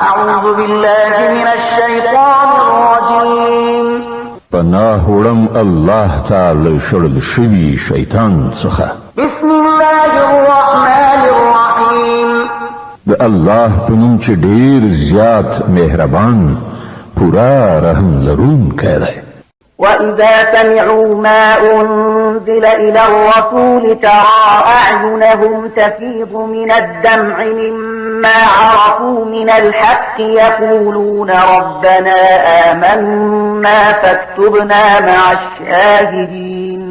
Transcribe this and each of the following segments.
أعوذ بالله من الشيطان الرجيم پناه وړم الله تعالی شړل شوی شیطان څخه. بسم الله الرحمن الرحيم د الله په نوم چې ډیر زیات مهربان پورا رحم لرونکی دی. وإذا سمعوا ما أنزل إلى الرسول ترى أعينهم تفيض من الدمع مما عرفوا من الحق يقولون ربنا آمنا فاكتبنا مع الشاهدين.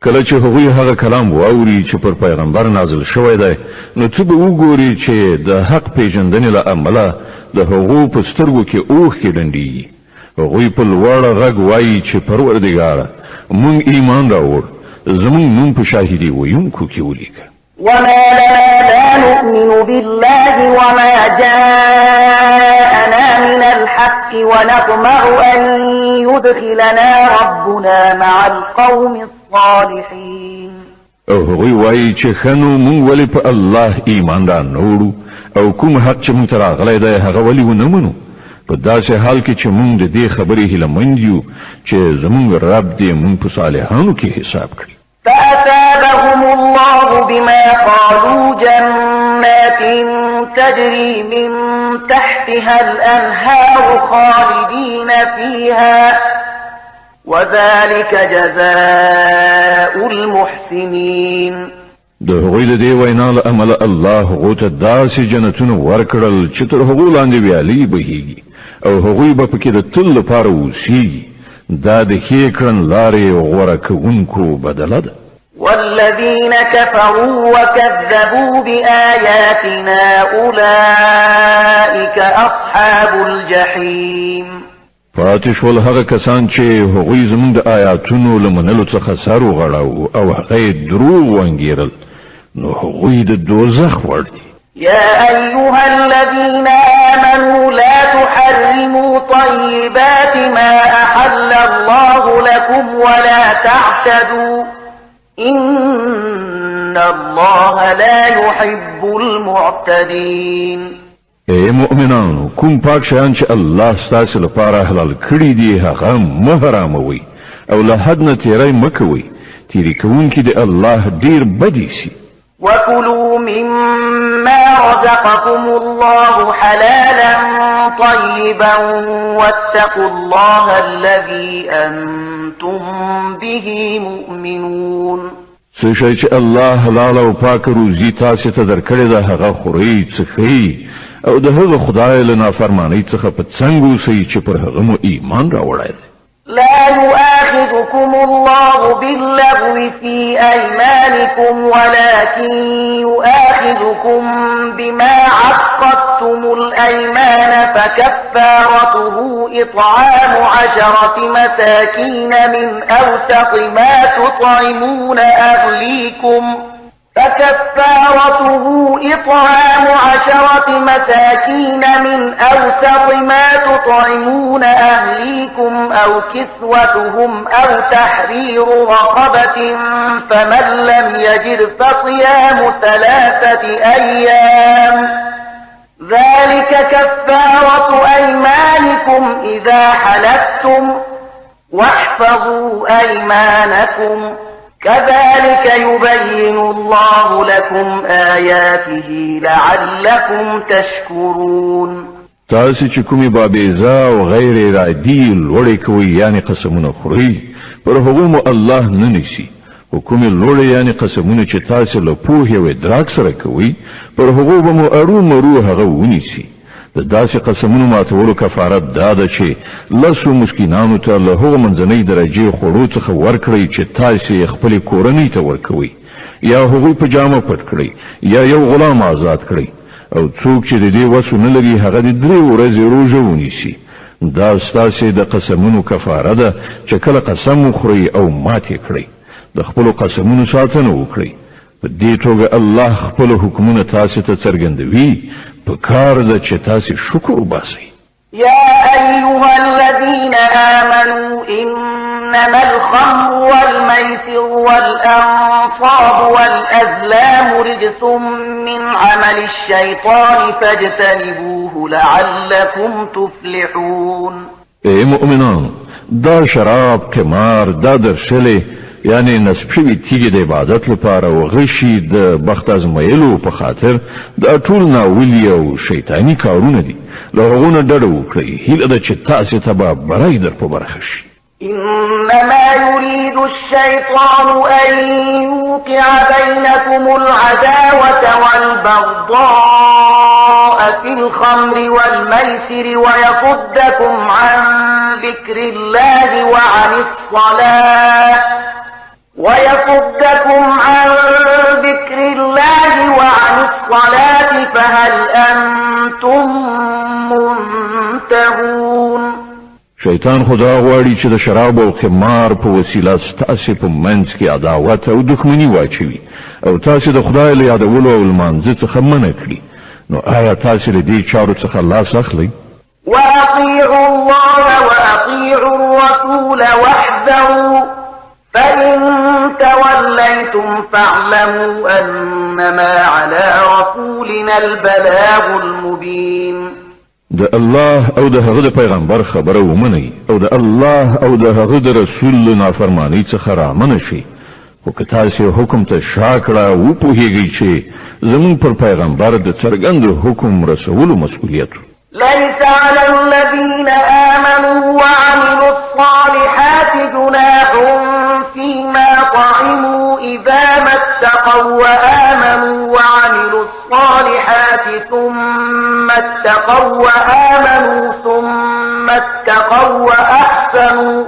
کله چې هغوی هغه کلام واوري چې پر پیغمبر نازل شوی دی نو ته به وګوري چې د حق پیژندنې له امله د هغو په سترګو کې اوښکې ډنډېږي. هغوی په لوړ غږ وایي چې پروردګاره موږ ایمان راوړ، زموږ نوم په شاهدي ویونکو کې ولیکه. وما لنا لا نؤمن بالله وما جاءنا من الحق ونطمع أن يدخلنا ربنا مع القوم الصالحين. او هغوی وایي چې خنو موږ ولې په الله ایمان را نوړو او کوم حق چې موږ ته راغلی دی هغه ولې ونه منو، په داسې حال کې چې موږ د دې خبرې هیلهمند یو چې زموږ رب دې موږ په صالحانو کې حساب کړي. فأثابهم الله بما قالوا جنات تجري من تحتها الأنهار خالدين فيها وذلك جزاء المحسنين. د هغوی د دې وینا له امله الله هغو ته داسې جنتونه ورکړل چې تر هغو لاندې ویالې بهیږي او هغوی به پکې د تل لپاره اوسیږي. دا د ښې کړنلارې غوره کوونکو بدله ده. والذين كفروا وكذبوا بآياتنا أولئك أصحاب الجحيم. پاتې شول هغه کسان چې هغوی زموږ د آیاتونو له منلو څخه سر وغړاوه او هغه یې دروغ وانګیرل نو هغوی د دوزخ وړ دي. يا أيها الذين آمنوا لا تحرموا طيبات ما أحل الله لكم ولا تعتدوا إن الله لا يحب المعتدين. اے مؤمنانو، کوم پاک شیان چې الله ستاسو لپاره حلال کړی دي هغه مه حراموئ او له حد نه تیری مه کوئ. تیری کوونکي د الله ډیر بدی سي. وكلوا مما رزقكم الله حلالا طيبا واتقوا الله الذي أنتم به مؤمنون. څه شی چې الله حلال او پاک روزي تاسو ته درکړی ده هغه خورئ څښئ او د هغه خدای له نافرمانۍ څخه په څنګ اوسئ چې پر هغه مو ایمان راوړی دی. لا يؤاخذكم الله باللغو في أيمانكم ولكن يؤاخذكم بما عقدتم الأيمان فكفارته إطعام 10 مساكين من أوسط ما تطعمون أهليكم من أوسط ما تطعمون أهليكم أو كسوتهم أو تحرير رقبة فمن لم يجد فصيام 3 أيام ذلك كفارة أيمانكم إذا حلفتم واحفظوا أيمانكم كذلك يبين الله لكم آياته لعلكم تشكرون. تاسو چې کومې بابیزا او غیر ارادي لوړې کوي یعنی قسمونه خوري پر هغو مو الله نه نیسي. کومې لوړې یعنی قسمونه چې تاسو له پوهې او ادراک سره کوي پر هغو به مو ارومرو هغه ونیسي. د داسې قسمونو ماتولو کفارت دا ده چې لسو مسکینانو ته له هغو منځنۍ درجې خوړو څخه ورکړئ چې تاسو یې خپلې کورنۍ ته ورکوئ یا هغوی په جامه پټ کړئ یا یو غلام آزاد کړئ او څوک چې د دې وس نه لري هغه د 3 ورځې روژه ونیسي. دا ستاسو د قسمونو کفاره ده چې کله قسم وخورئ او ماتې کړئ د خپلو قسمونو ساتنه وکړئ. په دې توګه الله خپل حکمونه تاسو ته څرګندوي. په کار ده چې تاسو شکر وباسئ. يا أيها الذين آمنوا إنما الخمر والميسر والأنصاب والأزلام رجس من عمل الشيطان فاجتنبوه لعلكم تفلحون. اے مؤمنان، دا شراب، قمار، دا درشلې یعنی نصب شوي تیږې د عبادت لپاره او غشي د بخت ازمایلو په خاطر دا ټول ناولي او شیطانی کارونه دي. له هغو نه ډډه وکړئ. هیله ده چې تاسې ته به بری در په برخه شي. إنما يريد الشيطان أن يوقع بينكم العداوة والبغضاء في الخمر والميسر ويصدكم عن ذكر الله وعن الصلاة فهل أنتم منتهون؟ شیطان خدا غواړي چې د شراب او خمار په وسیله ستاسې په منځ کې عداوت او دښمني واچوي او تاسې د خدای له یادولو او لمانځه څخه منع کړي. نو آیا تاسې له دې چارو څخه لاس اخلئ؟ وأطيعوا الله وأطيعوا الرسول واحذروا فإن توليتم فاعلموا أنما على رسولنا البلاغ المبين. د الله او د هغه د پیغمبر خبره ومنئ او د الله او د هغه د رسول نافرمانی څخه رامنه شئ. خو که تاسې حکم ته شا کړه وپوهیږئ چې زموږ پر پیغمبر د څرګند حکم رسولو مسؤلیت. ليس على الذين آمنوا وعملوا الصالحات جناح فيما طعموا إذا ما اتقوا وآمنوا وعملوا الصالحات ثم اتقوا وأحسنوا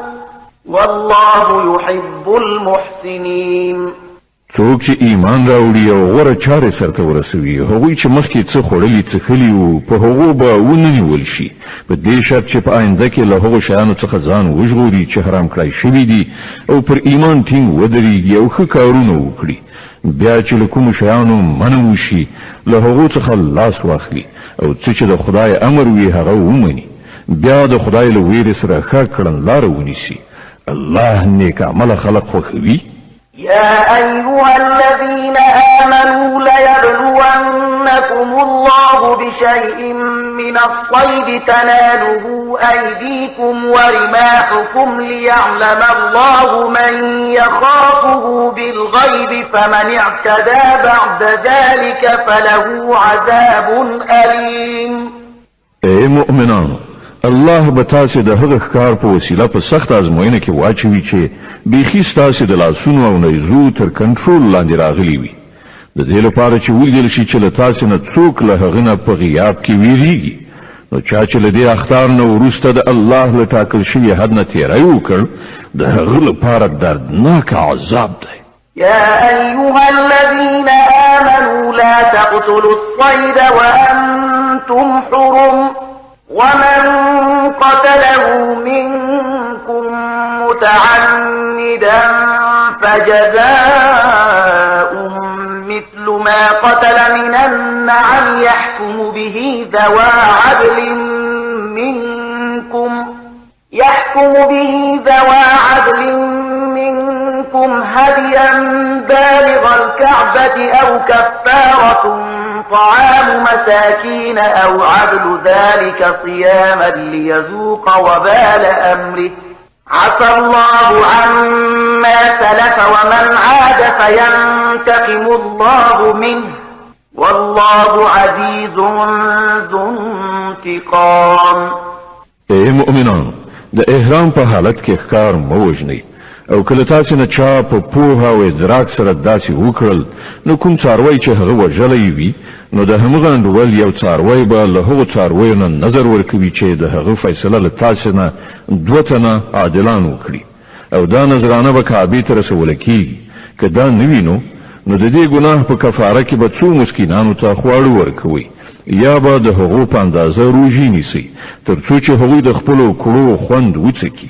والله يحب المحسنين. څوک چې ایمان راوړي او غوره چارې سرته ورسوي هغوی چې مخکې څه خوړلي څښلي وو په هغو به ونیول شي په دې شرط چې په آینده کې له هغو شیانو څخه ځان وژغوري چې حرام کړای شوي دي او پر ایمان ټینګ ودرېږي او ښه کارونه وکړي. بیا چې له کومو شیانو منع وشي له هغو څخه لاس واخلي او څه چې د خدای امر وي هغه ومني. بیا د خدای له ویرې سره ښه کړنلاره ونیسي. الله نیک عمله خلق خوښوي. يا أيها الذين آمنوا ليبلونكم الله بشيء من الصيد تناله أيديكم ورماحكم ليعلم الله من يخافه بالغيب فمن اعتدى بعد ذلك فله عذاب أليم. اے مؤمنان، الله به تاسې د هغه ښکار په وسیله په سخت ازموینه کې واچوي چې بیخي ستاسې د لاسونو او نیزو تر کنټرول لاندې راغلي وي. د دې لپاره چې ولیدل شي چې له تاسې نه څوک له هغه نه په غیاب کې ویریږي. نو چا چې له دې اخطار نه وروسته د الله له ټاکل شوي حد نه تیری وکړ د هغه لپاره دردناک عذاب دی. يا أيها الذين آمنوا لا تقتلوا الصيد وأنتم حرم ومن قتله منكم متعمدا فجزاء مثل ما قتل من النعم يحكم به ذوى عدل منكم هديا بالغ الكعبة أو كفارة طعام مساكين أو عدل ذلك صياما ليذوق وبال أمره عفى الله عما سلف ومن عاد فينتقم الله منه والله عزيز ذو انتقام. اے مؤمنان، د احرام په حالت کې ښکار مه وژنئ او کله تاسې نه چا په پوهه او ادراک سره داسې وکړل نو کوم څاروی چې هغه وژلی وي نو د همغه انډول یو څاروی به له هغو څارویو نه نظر ورکوي چې د هغه فیصله له تاسې نه 2 تنه عادلان وکړي او دا نظرانه به کعبې ته رسوله کیږي. که دا نه وي نو د دې ګناه په کفاره کې به څو مسکینانو ته خواړه ورکوئ یا به د هغو په اندازه روژې نیسئ تر څو چې هغوی د خپلو کړو خوند وڅکي.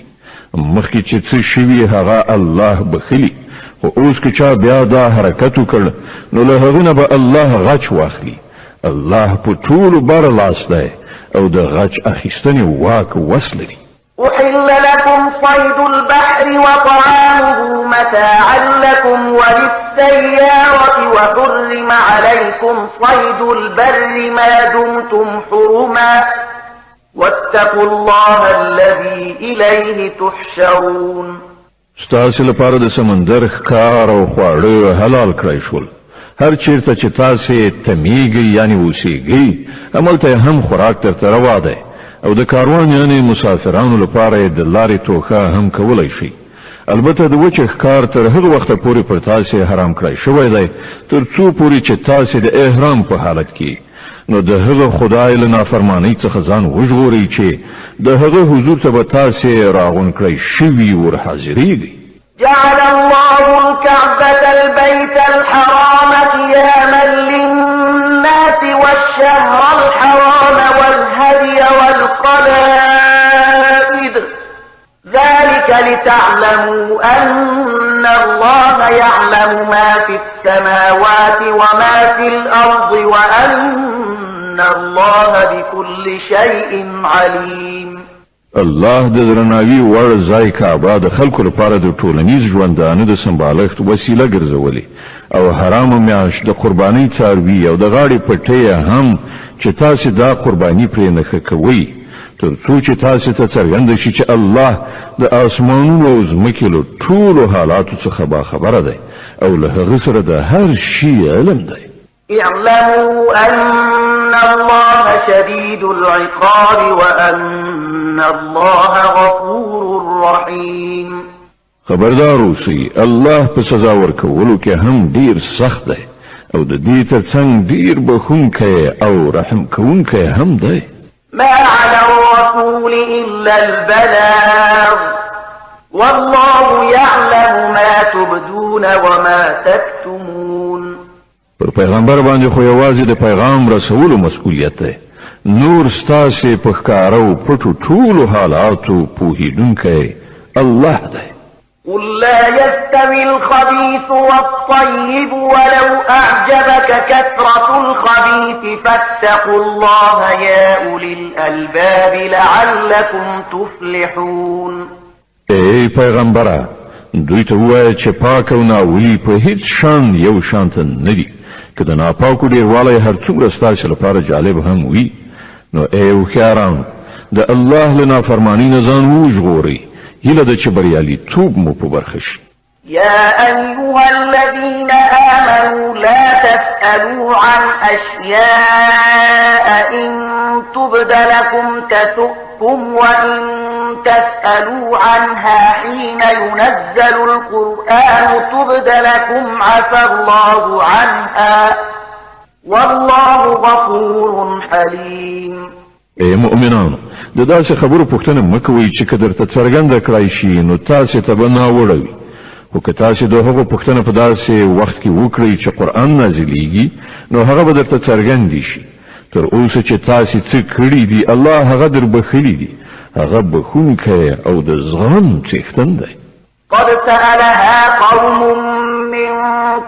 مخکې چې څه شوي هغه الله بخلي، خو اوس که چا بیا دا حرکت وکړ نو له هغه نه به الله غچ واخلي. الله په ټولو بر لاس دی او د غچ اخیستنې واک وس لري. أحل لكم صيد البحر وطعامه متاعا لكم وللسيارة وحرم عليكم صيد البر ما دمتم حرما واتقوا الله الذي إليه تحشرون. ستاسو لپاره د سمندر ښکار او خواړه حلال کړی شول. هر چیرته چې تاسو تمیږئ یعنی اوسېږئ هملته هم خوراک درته روا دی او د کاروان یعنی مسافرانو لپاره د لارې توخه هم کولای شي. البته د وچ ښکار تر هغه وخت پورې پر تاسو حرام کړی شوی دی تر څو پورې چې تاسو د احرام په حالت کې نو د هغه خدای له نافرمانی څخه ځان وژغورئ چې د هغه حضور ته به تاسو راغون کړی شوي ور حاضرېږئ. جعل الله الكعبة البيت الحرام قياما للناس والشهر الحرام والهدي والقلائد ذلك لتعلموا أن الله يعلم ما في السماوات وما في الأرض وأن الله بكل شيء عليم. الله د درناوي وړ ځای کعبه د خلکو لپاره د ټولنیز ژوندانه د سمبالښت وسیله ګرځولې او حرام میاشت د قربانۍ څاروي او د غاړې پټۍ هم چې تاسو دا قرباني پرې نښه کوئ تر څو چې تاسو ته څرګنده شي چې الله د اسمانونو او ځمکې له ټولو حالاتو څخه باخبره دی او له هغه سره د هر شي علم دی. اعلموا أن الله شديد العقاب وأن الله غفور رحيم. خبردار اوسئ الله په سزا ورکولو کې هم ډیر سخت دی او د دې ترڅنګ ډیر بخښونکی او رحم کوونکی هم دی. ما على الرسول إلا البلاغ والله يعلم ما تبدون وما تكتمون. پر پیغمبر باندې خو یوازې د پیغام رسولو مسؤلیت دی. نور ستاسو په ښکاره او پټو ټولو حالاتو پوهیدونکی الله دی. قل لا يستوي الخبيث والطيب ولو أعجبك كثرة الخبيث فاتقوا الله يا أولي الألباب لعلكم تفلحون. ای پیغمبره دوی ته ووایه چې پاک او ناولي په هیڅ شان یو شانته نه دي. که د ناپاکو ډیروالی هر څومره ستاسو لپاره جالب هم وي نو ای هوښیارانو د الله له نافرمانۍ نه ځان وژغورئ هیله ده چې بریالیتوب مو په برخه شي. يا أيها الذين آمنوا لا تسألوا عن أشياء إن تبد لكم تسؤكم وإن تسألوا عنها حين ينزل القرآن تبد لكم عفى الله عنها والله غفور حليم. ای مؤمنانو د داسې خبرو پوښتنه مه کوئ چې که درته څرګنده کړای شي نو تاسې ته به ناوړه وي خو که تاسې د هغو پوښتنه په داسې وخت کې وکړئ چې قرآن نازلیږي نو هغه به درته څرګندې شي. تر اوسه چې تاسې څه کړي دي الله هغه در بخښلي دي هغه بخښونکی او د زغم څښتن دی. قد سألها قوم من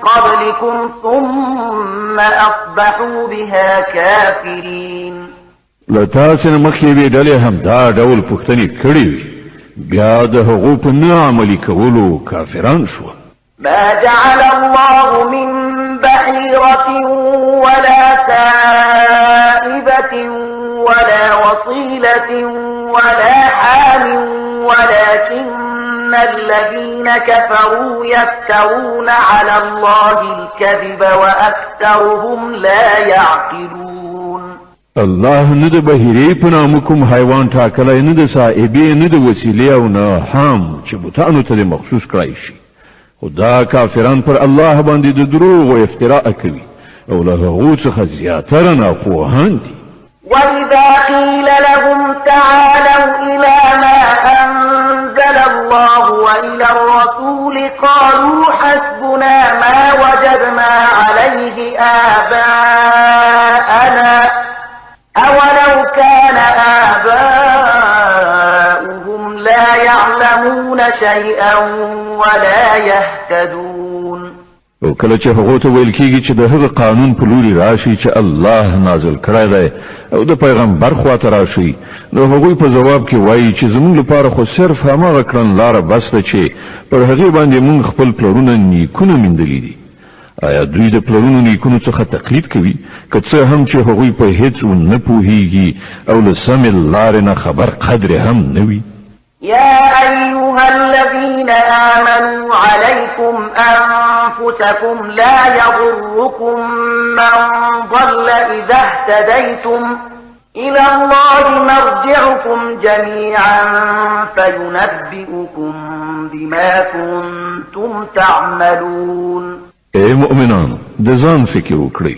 قبلكم ثم أصبحوا بها كافرين. له تاسو نه مخکې یوې ډلې هم دا ډول پوښتنې کړې وي بیا د هغو په نه عملي کولو کافران شول. ما جعل الله من بحيرة ولا سائبة ولا وصيلة ولا حام ولكن الذين كفروا يفترون على الله الكذب وأكثرهم لا يعقلون. الله نه د بهیرې په نامه کوم حیوان ټاکلی نه د صاحبې نه د وسیلې او نه حام چې بوتانو ته مخصوص کړای شي خو دا کافران پر الله باندې د دروغ او افتراء کوي او له هغو څخه زیاتره ناپوهان دي. وإذا قيل لهم تعالوا إلى ما أنزل الله وإلى الرسول قالوا حسبنا ما وجدنا عليه آباءنا أولو كان آباؤهم لا يعلمون شيئا ولا يهتدون. او کله چې هغه ته ویل کېږي چې د هغه قانون په لوري راشي چې الله نازل کړی دی او د پیغمبر خواته راشي، نو هغوی په جواب کې وایي چې زموږ لپاره خو صرف هماغه کړنلاره بس ده چې پر هغې باندې موږ خپل پلرونه نیکونه میندلي دي. آیا دوی د پلرونو نیکونو څخه تقلید کوي که څه هم چې هغوی په هیڅ نه پوهیږي او له سمې لارې نه خبر قدر هم نه وي؟ يا أيها الذين آمنوا عليكم أنفسكم لا يضركم من ضل إذا اهتديتم إلى الله مرجعكم جميعا فينبئكم بما كنتم تعملون. اے مؤمنان، د ځان فکر وکړئ.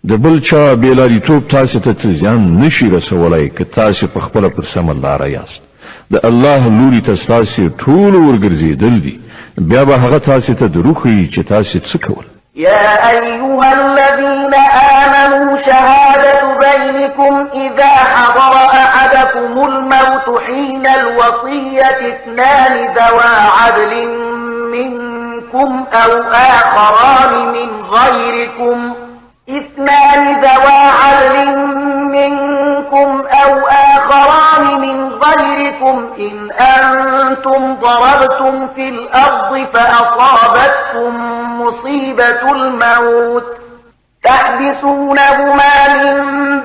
د بل چا بېلاریتوب تاسو ته څه زیان نشي رسولی که تاسو په خپله پر سمه لاره یاست. د الله لوري ته تاسو ټول ورګرځېدل دي، بیا به هغه تاسو ته دروغ ښیي چې تاسو څه کول. يا أيها الذين آمنوا شهادة بينكم إذا حضر أحدكم الموت حين الوصية اثنان ذوى عدل منكم أو آخران من غيركم إن أنتم ضربتم في الأرض فأصابتكم مصيبة الموت تحبسونهما من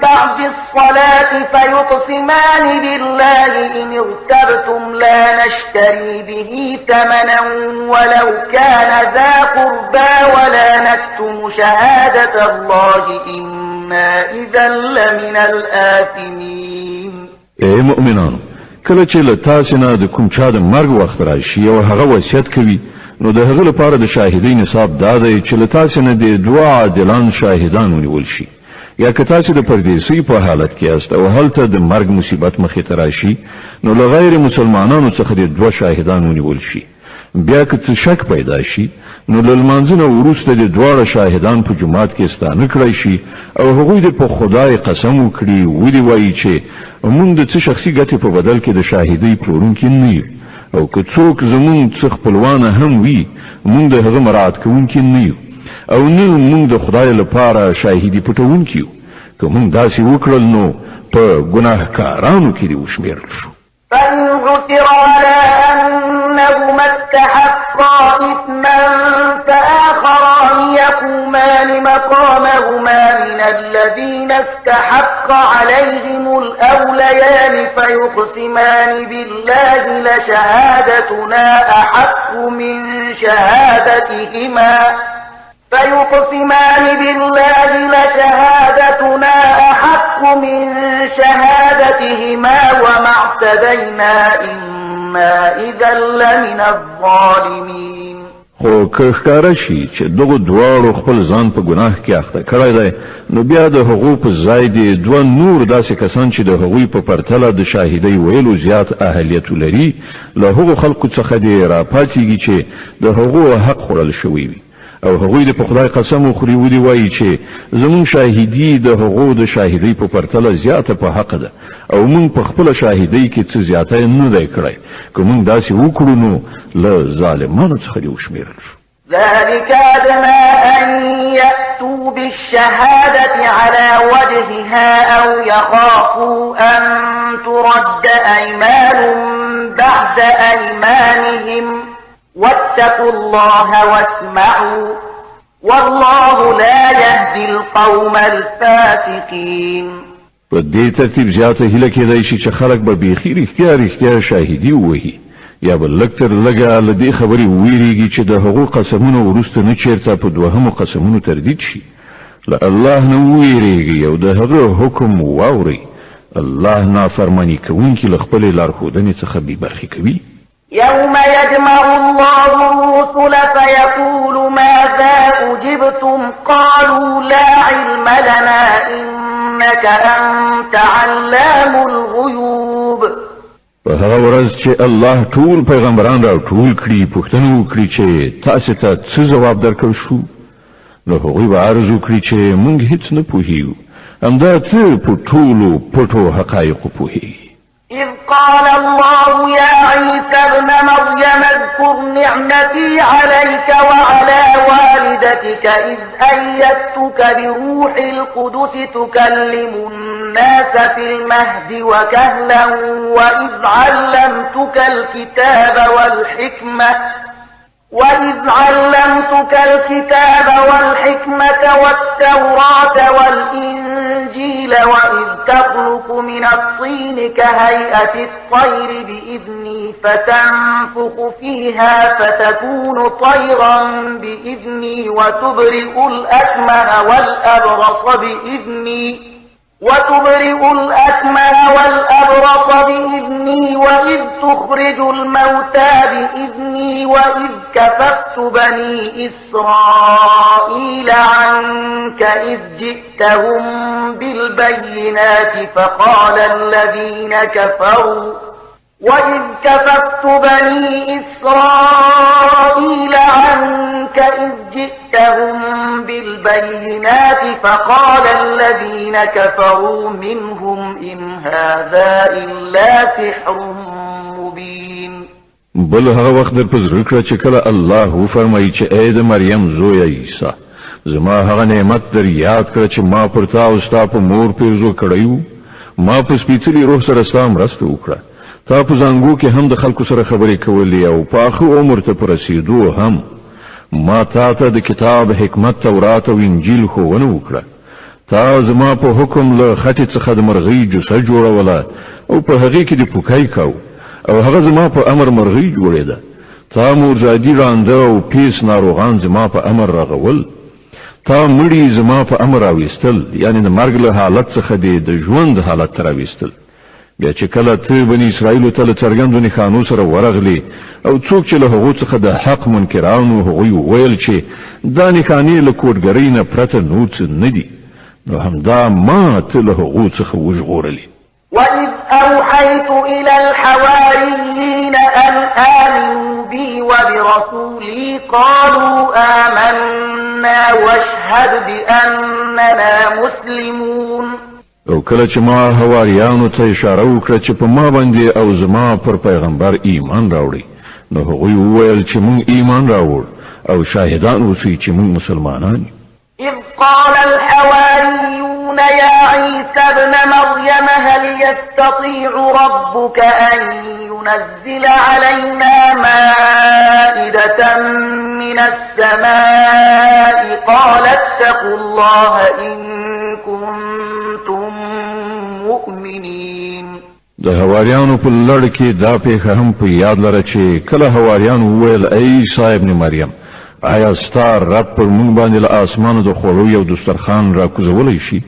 بعد الصلاة فيقسمان بالله إن ارتبتم لا نشتري به ثمنا ولو كان ذا قربى ولا نكتم شهادة الله إنا إذا لمن الآثمين. اے مؤمنانو، کله چې له تاسو نه د کوم چا د مرګ وخت راشي او هغه وصیت کوي، نو د هغه لپاره د شاهدۍ نصاب دا دی چې له تاسو نه د دوه عادلان شاهدان ونیول شي. یا که تاسو د پردیسۍ په حالت کې یاست او هلته د مرګ مصیبت مخې ته راشي، نو له غیر مسلمانانو څخه د دوه شاهدان ونیول شي. بیا که څه شک پیدا شي، نو له لمانځه نه وروسته د دواړه شاهدان په جومات کې ستانه کړی شي او هغوی د په خدای قسم وکړي ودې وایي چې موږ د څه شخصي ګټې په بدل کې د شاهدۍ پلورونکي نه یو، او که څوک زموږ څه خپلوانه هم وي، موږ د هغه مراعات کوونکي نه یو او نه موږ د خدای لپاره شاهدي پټوونکي یو. که موږ داسې وکړل نو په ګناهکارانو کې دې وشمېرل شو. فإن عثر على أنهما استحقا إثما فآخران يقومان مقامهما من الذين استحق عليهم الأوليان فيقسمان بالله لشهادتنا أحق من شهادتهما وما اعتدينا إنا إذا لمن الظالمين. خو که ښکاره شي چې دغو دواړو خپل ځان په ګناه کې اخته کړی دی، نو بیا د هغو په ځای دې دوه نور داسې کسان چې د هغوی په پرتله د شاهدۍ ویلو زیات اهلیت لري، له هغو خلقو څخه دې راپاڅېږي چې د هغو حق خوړل شوی وي او هغوی د په خدای قسم وخوري ودې وایي چې زموږ شاهدي د هغو د شاهدۍ په پرتله زیاته په حق ده او موږ په خپله شاهدۍ کې څه زیاتی نه دی کړی. که موږ داسې وکړو نو له ظالمانو څخه دې وشمېرل شو. ذلك أدنى أن يأتوا بالشهادة على وجهها أو يخافوا أن ترد أيمان بعد أيمانهم واتقوا الله واسمعوا والله لا يهدي القوم الفاسقين. په دې ترتیب زیاته هیله کېدای شي چې خلک به بیخي رښتیا شاهدي ووهي، یا به لږ تر لږه له دې خبرې وویریږي چې د هغو قسمونو وروسته نه چېرته په دوهمو قسمونو تردید شي. له الله نه وویریږي او د هغه حکم واورئ. الله نافرماني کوونکي له خپلې لارښودنې څخه بېبرخې کوي. يوم يجمع الله الرسل فيقول ماذا أجبتم قالوا لا علم لنا إنك أنت علام الغيوب. په هغه ورځ چې الله ټول پیغمبران را ټول کړي، پوښتنه وکړي چې تاسو ته څه ځواب درکړل شو، نو هغوی به عرض وکړي چې موږ هیڅ نه پوهیږو، همدا ته په ټولو پټو حقایقو پوهیږي. إذ قال الله يا عيسى ابن مريم اذكر نعمتي عليك وعلى والدتك إذ أيدتك بروح القدس تكلم الناس في المهد وكهلا وإذ علمتك الكتاب والتوراة والإنجيل وإذ تخلق من الطين كهيئة الطير بإذني فتنفخ فيها فتكون طيرا بإذني وتبرئ الأكمه والأبرص بإذني وإذ تخرج الموتى بإذني وإذ كففت بني إسرائيل عنك إذ جئتهم بالبينات فقال الذين كفروا منهم إن هذا إلا سحر مبين. بل هغه وخت در پزړه کړه چې کله الله وفرمایي چې اې د مریم زوی عیسی زما هغه نعمت در یاد کړه چې ما پر تا او ستا په مور پیرزو کړیو ما په سپېڅلي روح سره ستا مرسته وکړه تا په زانګو کې هم د خلکو سره خبرې کولې او په آخر عمر ته په رسېدو هم ما تا ته د کتاب حکمت تورات او انجیل ښوونه وکړه تا زما په حکم له خټې څخه د مرغۍ جوسه جوړوله او په هغې کې د پوکای کاو او هغه زما په امر مرغۍ جوړېده تا مورزادي رانده او پیس ناروغان زما په امر رغول تا مړي زما په امر راویستل یعنی د مرګ له حالت څخه د ژوند حالت ته راویستل بیا چې کله ته بني اسرائیلو ته له څرګندو نښانو سره ورغلې او څوک چې له هغو څخه د حق منکرانو هغوی وویل چې دا نښانې له کوډګرۍ نه پرته نور څه نه دي نو همدا ما ته له هغو څخه وژغورلې. وإذ أوحيت إلى الحواريين أن آمنوا بي وبرسولي قالوا آمنا واشهد بأننا مسلمون. او کله چې ما حواریانو ته اشاره وکړه چې په ما باندې او زما پر پیغمبر ایمان راوړي نو هغوی وویل چې موږ ایمان راوړ او شاهدان اوسئ چې موږ مسلمانان. إذ قال الحواريون يا عيسى ابن مريم هل يستطيع ربك أن ينزل علينا مائدة من السماء قال اتقوا الله إن كنتم مؤمنين. د حواریانو په لړ کې دا پیښه هم په یاد لره چې کله حواریانو وویل ای عیسی ابن مریم آیا ستا رب پر موږ باندې له اسمانو د خوړو یو دسترخوان راکوزولی شي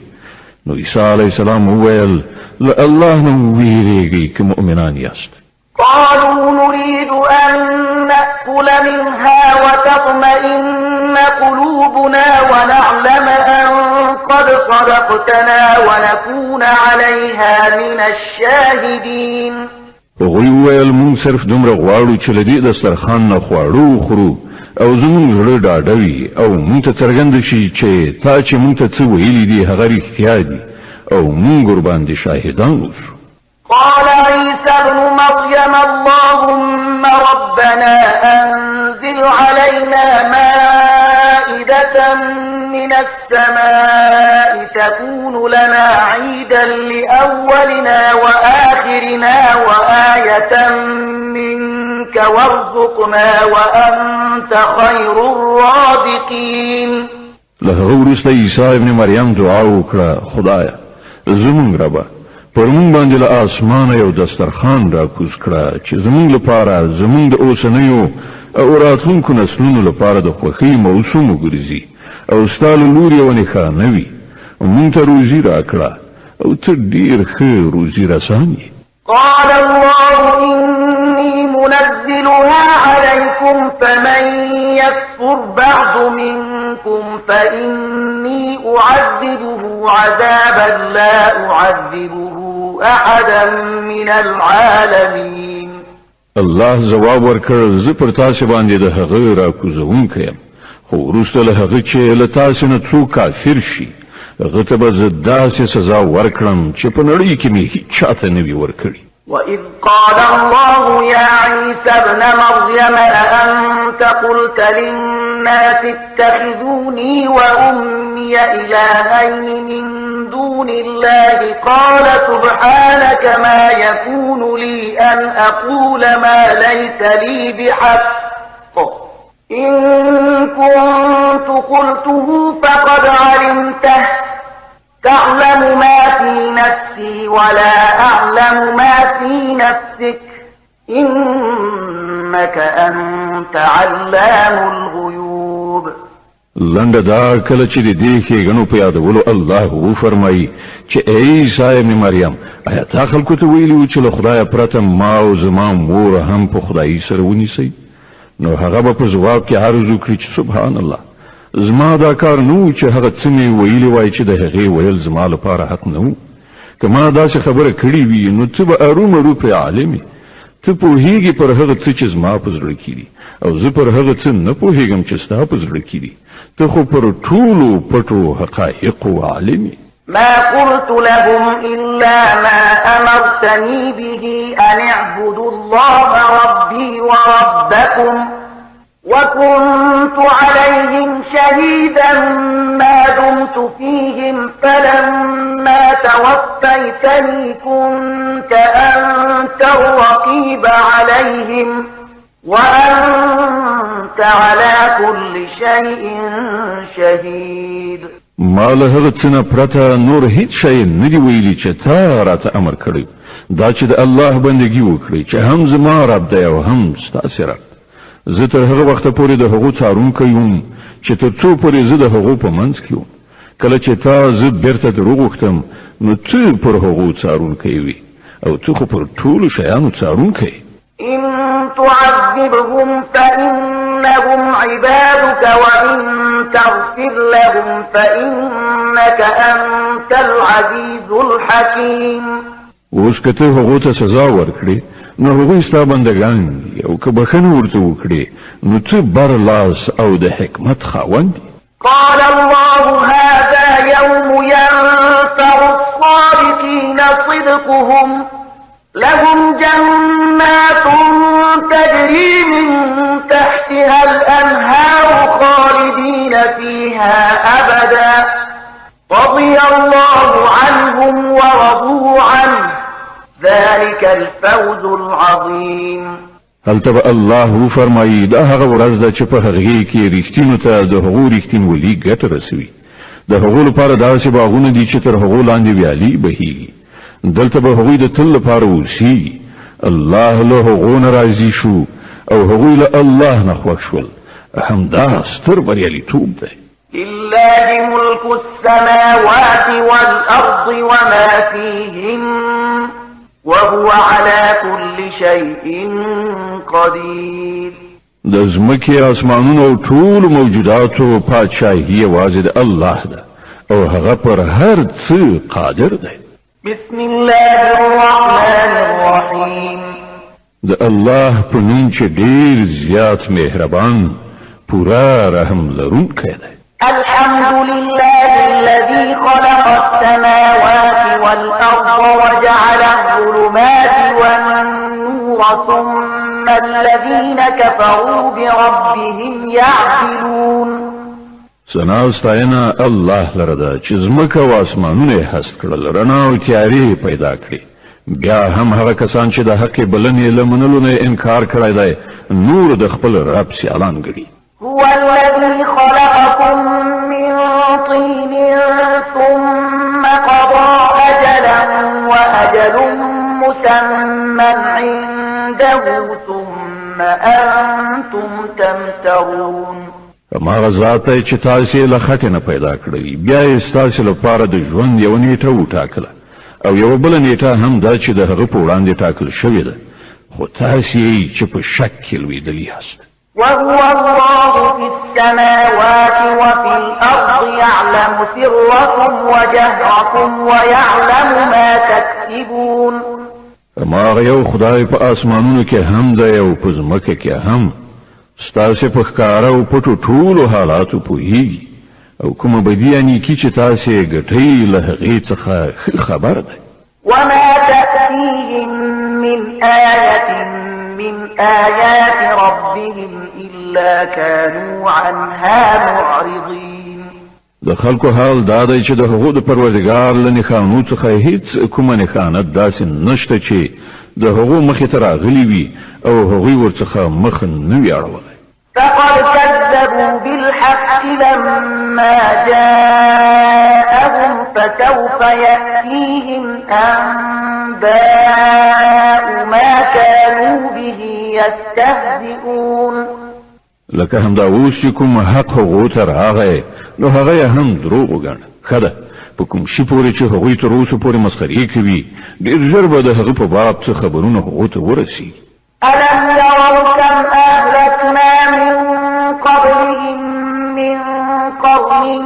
نو عیسی علیه السلام وویل له الله نه ویریږئ که مؤمنان یاست. قالوا نريد أن نأكل منها وتطمئن قلوبنا ونعلم أن قد صدقتنا ونكون عليها من الشاهدين. هغوی وویل موږ صرف دومره غواړو چې له دې دسترخوان نه خواړه وخورو او زموږ زړه ډاډه وي او موږ ته څرګنده شي چې تا چې موږ ته څه ویلي دي هغه رښتیا دي او موږ ورباندې شاهدان اوسو. قال عيسى ابن مريم اللهم ربنا أنزل علينا مائدة من السماء تكون لنا عيدا لأولنا وآخرنا وآية منك وارزقنا وأنت خير الرازقين. له وروسته عیسی ابن مریم دعا وکړه خدایا زموږ ربه پر موږ باندې له اسمانه یو دسترخوان راکوز کړه چې زموږ لپاره زموږ د اوسنیو او راتلونکو نسلونو لپاره د خوښۍ موسم وګرځي او ستا له لورې یوه نښانه وي موږ ته روزي راکړه او ته ډېر ښه روزي رسان یې. قال الله إني منزلها عليكم فمن يكفر بعد منكم فإني أعذبه عذابا لا أعذبه أحدا من العالمين. الله جواب ورکړ زه پر تاسو باندې د هغه راکوزونکی یم خو وروسته له هغه چې له تاسو نه څوک کافر شي هغه ته به زه داسې سزا ورکړم چې په نړۍ کې مې هیچ چاته نه وي ورکړې. وإذ قال الله يا عيسى ابن مريم أأنت قلت للناس اتخذوني وأمي إلهين من دون الله قال سبحانك ما يكون لي أن أقول ما ليس لي بحق إن كنت قلته فقد علمته تعلم ما في نفسي ولا أعلم ما في نفسك إنك أنت علام الغيوب. لنډه دا کله چې د دې ښېګڼو په یادولو الله وفرمایي چې ای عیسی ابن مریم آیا تا خلکو ته ویلي وو چې له خدایه پرته ما او زما مور هم په خدایي سره ونیسئ؟ نو هغه به په ځواب کې عرض وکړي چې سبحان الله، زما دا کار نو چې هغه څه مې ویلي وای چې د هغې ویل زما لپاره حق نه و. که ما داسې خبره کړې وي نو ته به ارومرو پرې عالم یې. ته پوهېږي پر هغه څه چې زما په زړه کې دي او زه پر هغه څه نه پوهېږم چې ستا په زړه کې دي. ته خو پر ټولو پټو حقایقو عالم یې. ما قلت لهم إلا ما أمرتني به أن اعبدوا الله ربي وربكم وكنت عليهم شهيدا ما دمت فيهم فلما توفيتني كنت أنت الرقيب عليهم وأنت على كل شيء شهيد. ما له هغه څه نه پرته نور هیڅ شی نه دی ویلي چې تا راته امر کړی دا چې د الله بندګي وکړي چې هم زما رب دی او هم ستاسې رب. زه تر هغه وخته پورې د هغو څارونکی یم چې تر څو پورې زه د هغو په منځ کې یم. کله چې تا زه بیرته در وغوښتم نو ته پر هغو څارونکی وي او ته خو پر ټولو شیانو څارونکی. إن تعذبهم فإنهم عبادك وإن تغفر لهم فإنك أنت العزيز الحكيم. اوس که ته هغو ته سزا ورکړې نو هغوی ستا بندګان دي او که بښنه ورته وکړې نو ته بر لاس او د حکمت خاوند دي. قال الله هذا يوم ينفع الصادقين صدقهم لهم جنات تجري من تحتها الأنهار خالدين فيها أبدا رضي الله عنهم ورضوا عنه ذلك الفوز العظيم. هلته الله فرمایي دا هغه ورځ ده چې په هغې کې رښتینو ته د هغو رښتینولي ګټه رسوي. د هغو لپاره داسې باغونه دي چې تر هغو لاندې ویالې بهیږي. دلته به هغوی د تل لپاره اوسي. الله له هغو نه راضي شو او هغوی له الله نه خوښ شول. همدا ستر بریالیتوب دی. لله ملك السماوات والأرض وما فيهن وهو على كل شيء قدير. د ځمکې اسمانونو او ټولو موجوداتو پادشاهي یوازې د الله ده او هغه پر هر څه قادر دی. بسم الله الرحمن الرحيم. د الله په نوم چې ډېر زیات مهربان پورا رحم لرونکی دی. الحمد لله الذي خلق السماوات والأرض وجعل الظلمات والنور ثم الذين كفروا بربهم يعدلون. ثنا ستاینه الله لره ده چې ځمکه او اسمانونه هست کړل، رڼا او تیارې پیدا کړې. بیا هم هغه کسان چې د حق بلنې له منلو نه انکار کړی دی نور د خپل رب سیالان ګڼي. هو الذي خلقكم من طين ثم قضى أجلا وأجل مسمى عنده ثم أنتم تمترون. هماغه ذات چې تاسې له خټې نه پیدا کړی، بیا یې ستاسې لپاره د ژوند یوه نیټه وټاکله او یوه بله نیټه هم دا چې د هغه په وړاندې ټاکل شوې ده، خو تاسې یې چې په شک کې لوېدلي یاست. وهو الله في السماوات وفي الأرض يعلم سركم وجهركم ويعلم ما تكسبون. هماغه یو خدای په آسمانونو کې هم دی او په ځمکه کې هم، ستاسې په ښکاره او پټو ټولو حالاتو پوهیږي او کومه بدي یا نیکي چې تاسې ګټئ له هغې څخه ښه خبر دی. وما تأتيهم آيات ربهم إلا كانوا عنها معرضين. د خلکو حال دا دی چې د هغو د پروردګار له نښانو څخه هیڅ کومه نښانه داسې نشته چې د هغو مخې ته راغلي وي او هغوی ورڅخه مخ نه وي اړولی. فقد كذبوا بالحق لما جاءهم فسوف يأتيهم أنباء ما كانوا به يستهزئون. لکه همدا اوس چې کوم حق هغو ته راغی نو هغه یې هم دروغ وګڼه. ښه ده په کوم شي پورې چې هغوی تر اوسه پورې مسخرې کوي ډېر ژر به د هغه په باب څه خبرونه هغو ته ورسي. ألم يروا كم أهلكنا من قبلهم من قرن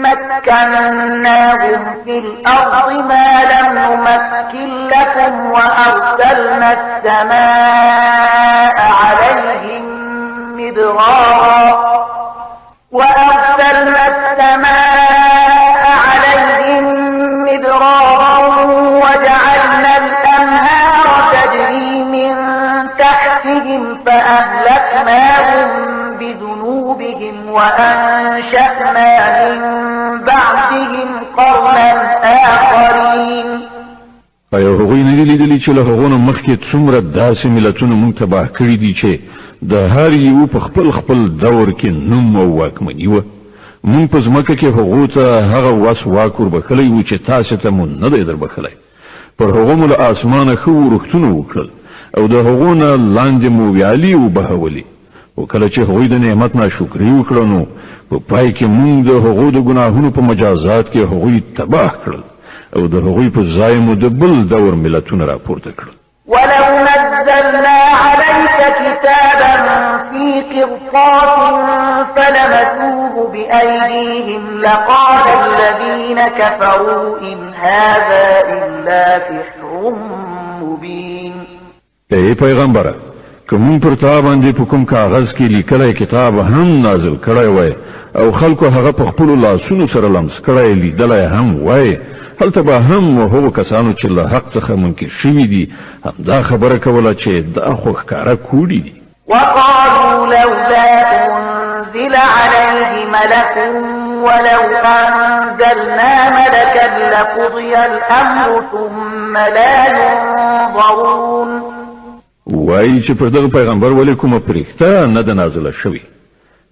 مكناهم في الأرض ما لم نمكن لكم وأرسلنا السماء عليهم مدرارا وجعلنا الأنهار تجري من تحتهم فأهلكناهم بذنوبهم وأنشأنا من بعدهم قرنا آخرين. ایا هغوی نه دي لیدلي چې له هغو نه مخکې څومره داسې ملتونه موږ تباه کړي دي چې د هر یو په خپل خپل دور کې نوم او واکمني وه. موږ په ځمکه کې هغو ته هغه وس واک وربښلی و چې تاسې ته مو نه دی دربښلی. پر هغو مو له اسمانه ښه ورښتونه وکړل او د هغو نه لاندې مو ویالې وبهولې. او کله چې هغوی د نعمت ناشکري وکړه نو په پای کې موږ د هغو د ګناهونو په مجازات کې هغوی تباه کړل او د هغوی په ځای مو د بل دور ملتونه راپورته کړل. ولو نزلنا عليك كتابا في قرطاس فلمسوه بأيديهم لقال الذين كفروا إن هذا إلا سحر مبين. ای پیغمبره که مون پر تا باندې په کوم کاغذ کې لیکلی کتاب هم نازل کړی وای او خلکو هغه په خپلو لاسونو سره لمس کړی لیدلی هم وای هلته به هم هغو کسانو چې له حق څخه منکر شوي دي همدا خبره کوله چې دا خو ښکاره کوډي دي. وقالوا لولا أنزل عليه ملك ولو أنزلنا ملكا لقضي الأمر ثم لا ينظرون. وایي چې پر دغه پیغمبر ولې کومه پرښته نه ده نازله شوې.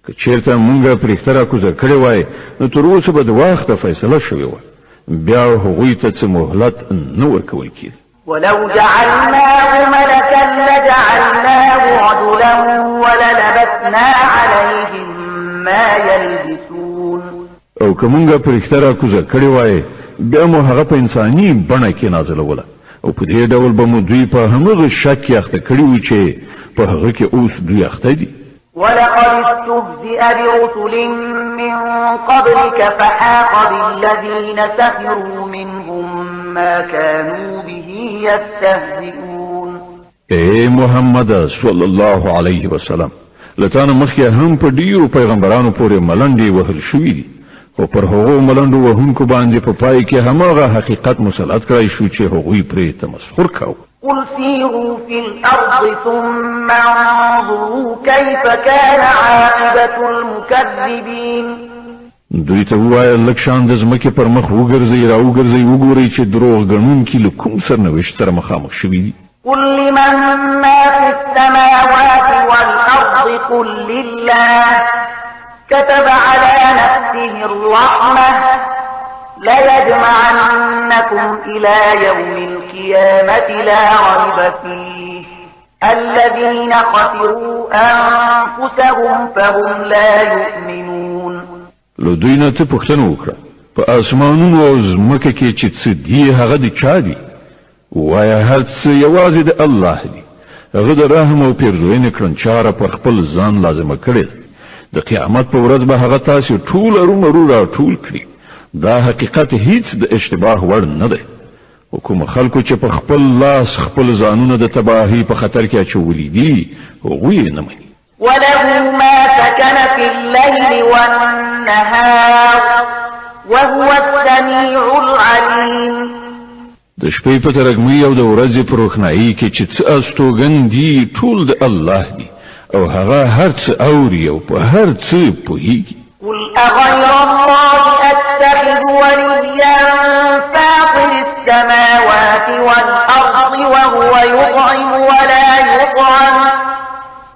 که چېرته مونږ پرښته راکوزه کړې وای نو تر اوسه به د وخته فیصله شوې وه. بیا هغوی ته څه مهلت نه ورکول کېده. ولو جعلناه ملكا لجعلناه رجلا وللبسنا عليهم ما يلبسون. او که مونږ پرښته راکوزه کړې وای بیا مو هغه په انساني بڼه کې نازلوله او په دې ډول به مو دوی په همغه شک کې اخته کړي وو چې په هغه کې اوس دوی اخته دي. ولقد استهزئ برسل من قبلك فحاق بالذين سخروا منهم ما كانوا به يستهزئون. اے محمد صلی الله علیه وسلم لتانه مخکې هم په ډیرو پیغمبرانو پورې ملنډې وهل شوې دي خو پر هغو ملنډو وهونکو باندې په پای کې هماغه حقیقت مسلط کړی شو چې هغوی پرې تمسخر کاوه. قل سيروا في الأرض ثم انظروا كيف كان عاقبة المكذبين. دوی ته ووایه لږ شان د ځمکې پر مخ وګرځئ راوګرځئ وګورئ چې دروغ ګڼونکي له کوم سرنوشت سره مخامخ شوي دي. قل لمن ما في السماوات والأرض قل لله كتب على نفسه الرحمة ليجمعنكم إلى يوم القيامة لا ريب فيه الذين خسروا أنفسهم فهم لا يؤمنون. له دوی نه ته پوښتنه وکړه په اسمانونو او ځمکه کې چې څه دي هغه د چا دي؟ وایه هر څه یوازې د الله دي. هغه د رحم او پیرزوینې کړنچاره پر خپل ځان لازمه کړې ده. د قیامت په ورځ به هغه تاسې ټول ارومرو راټول کړي. دا حقیقت هیڅ د اشتباه وړ نه دی. کوم خلکو چې په خپل لاس خپل ځانونه د تباهي په خطر کې اچولي دي هغوی نه مني. وله ما سكن في الليل والنهار وهو السميع العليم. د شپې په ترګمۍ او د ورځې په روښنايي کې چې څه استوګن دي ټول د الله دي او هغه هر څه اوري او په هر څه پوهیږي. قل أغير الله أتخذ وليا فاطر السماوات والأرض وهو يطعم ولا يطعم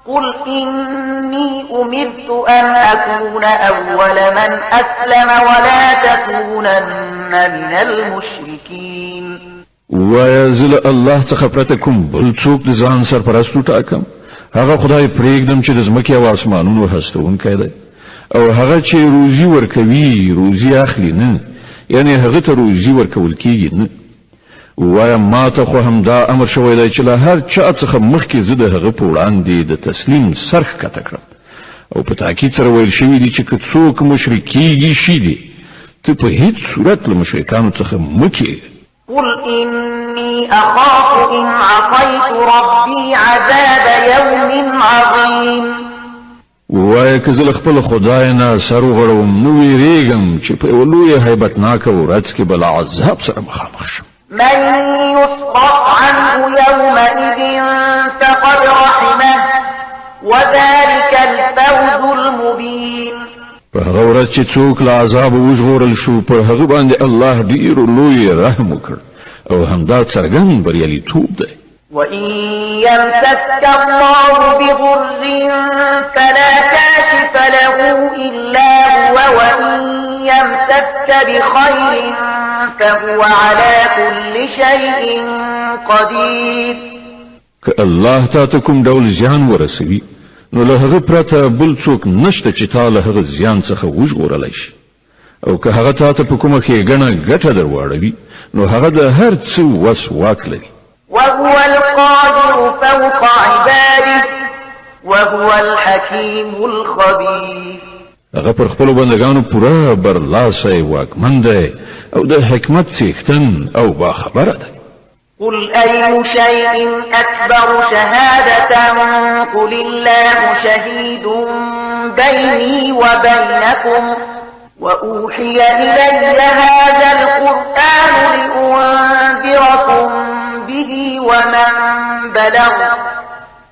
قل إني أمرت أن أكون أول من أسلم ولا تكونن من المشركين. ويزل الله څخه پرته کوم بل څوک د ځان سرپرستو ټاکم. هغه خدای پرېږدم چې د ځمکې او اسمانونو هستونکی دی او هغه چې روزي ورکوي روزي اخلي نه، یعنی هغه ته روزي ورکول کیږي نه. وایم ما ته خو همدا امر شوی دی چې له هر چا څخه مخکې زه د هغه په وړاندې د تسلیم سر ښکته کړم او په تاکید سره ویل شوي دي چې که څوک مشرک کیږي شي دي ته په هیڅ صورت له مشرکانو څخه مه کیږه. قل إني أخاف إن عصيت ربي عذاب يوم عظيم. وای که زه له خپل خدای نه سر وغړوم نو ویریږم چې په یوه لویه هیبتناکه ورځ کې به له عذاب سره مخامخ شم. من يصرف عنه يومئذ فقد رحمه وذلك الفوز المبين. په هغه ورځ چې څوک له عذاب وژغورل شو پر هغه باندې الله ډېر لوی رحم وکړ او همدا څرګند بریالیتوب دی. وإن يمسسك الله بضر فلا كاشف له إلا هو وإن يمسسك بخير فهو على كل شيء قدير. که الله تا ته کوم ډول زیان ورسوي نو له هغه پرته بل څوک نشته چې تا له هغه زیان څخه وژغورلی شي او که هغه تا ته په کومه ښېګڼه ګټه در واړوي نو هغه د هر څه وس واک لري. وهو القادر فوق عباده وهو الحكيم الخبير. هغه پر خپلو بندگانو پوره برلاسی واکمن دی او د حکمت څښتن او باخبره دی. قل أي شيء أكبر شهادة قل الله شهيد بيني وبينكم وأوحي إلي هذا القرآن لأنذركم به ومن بلغ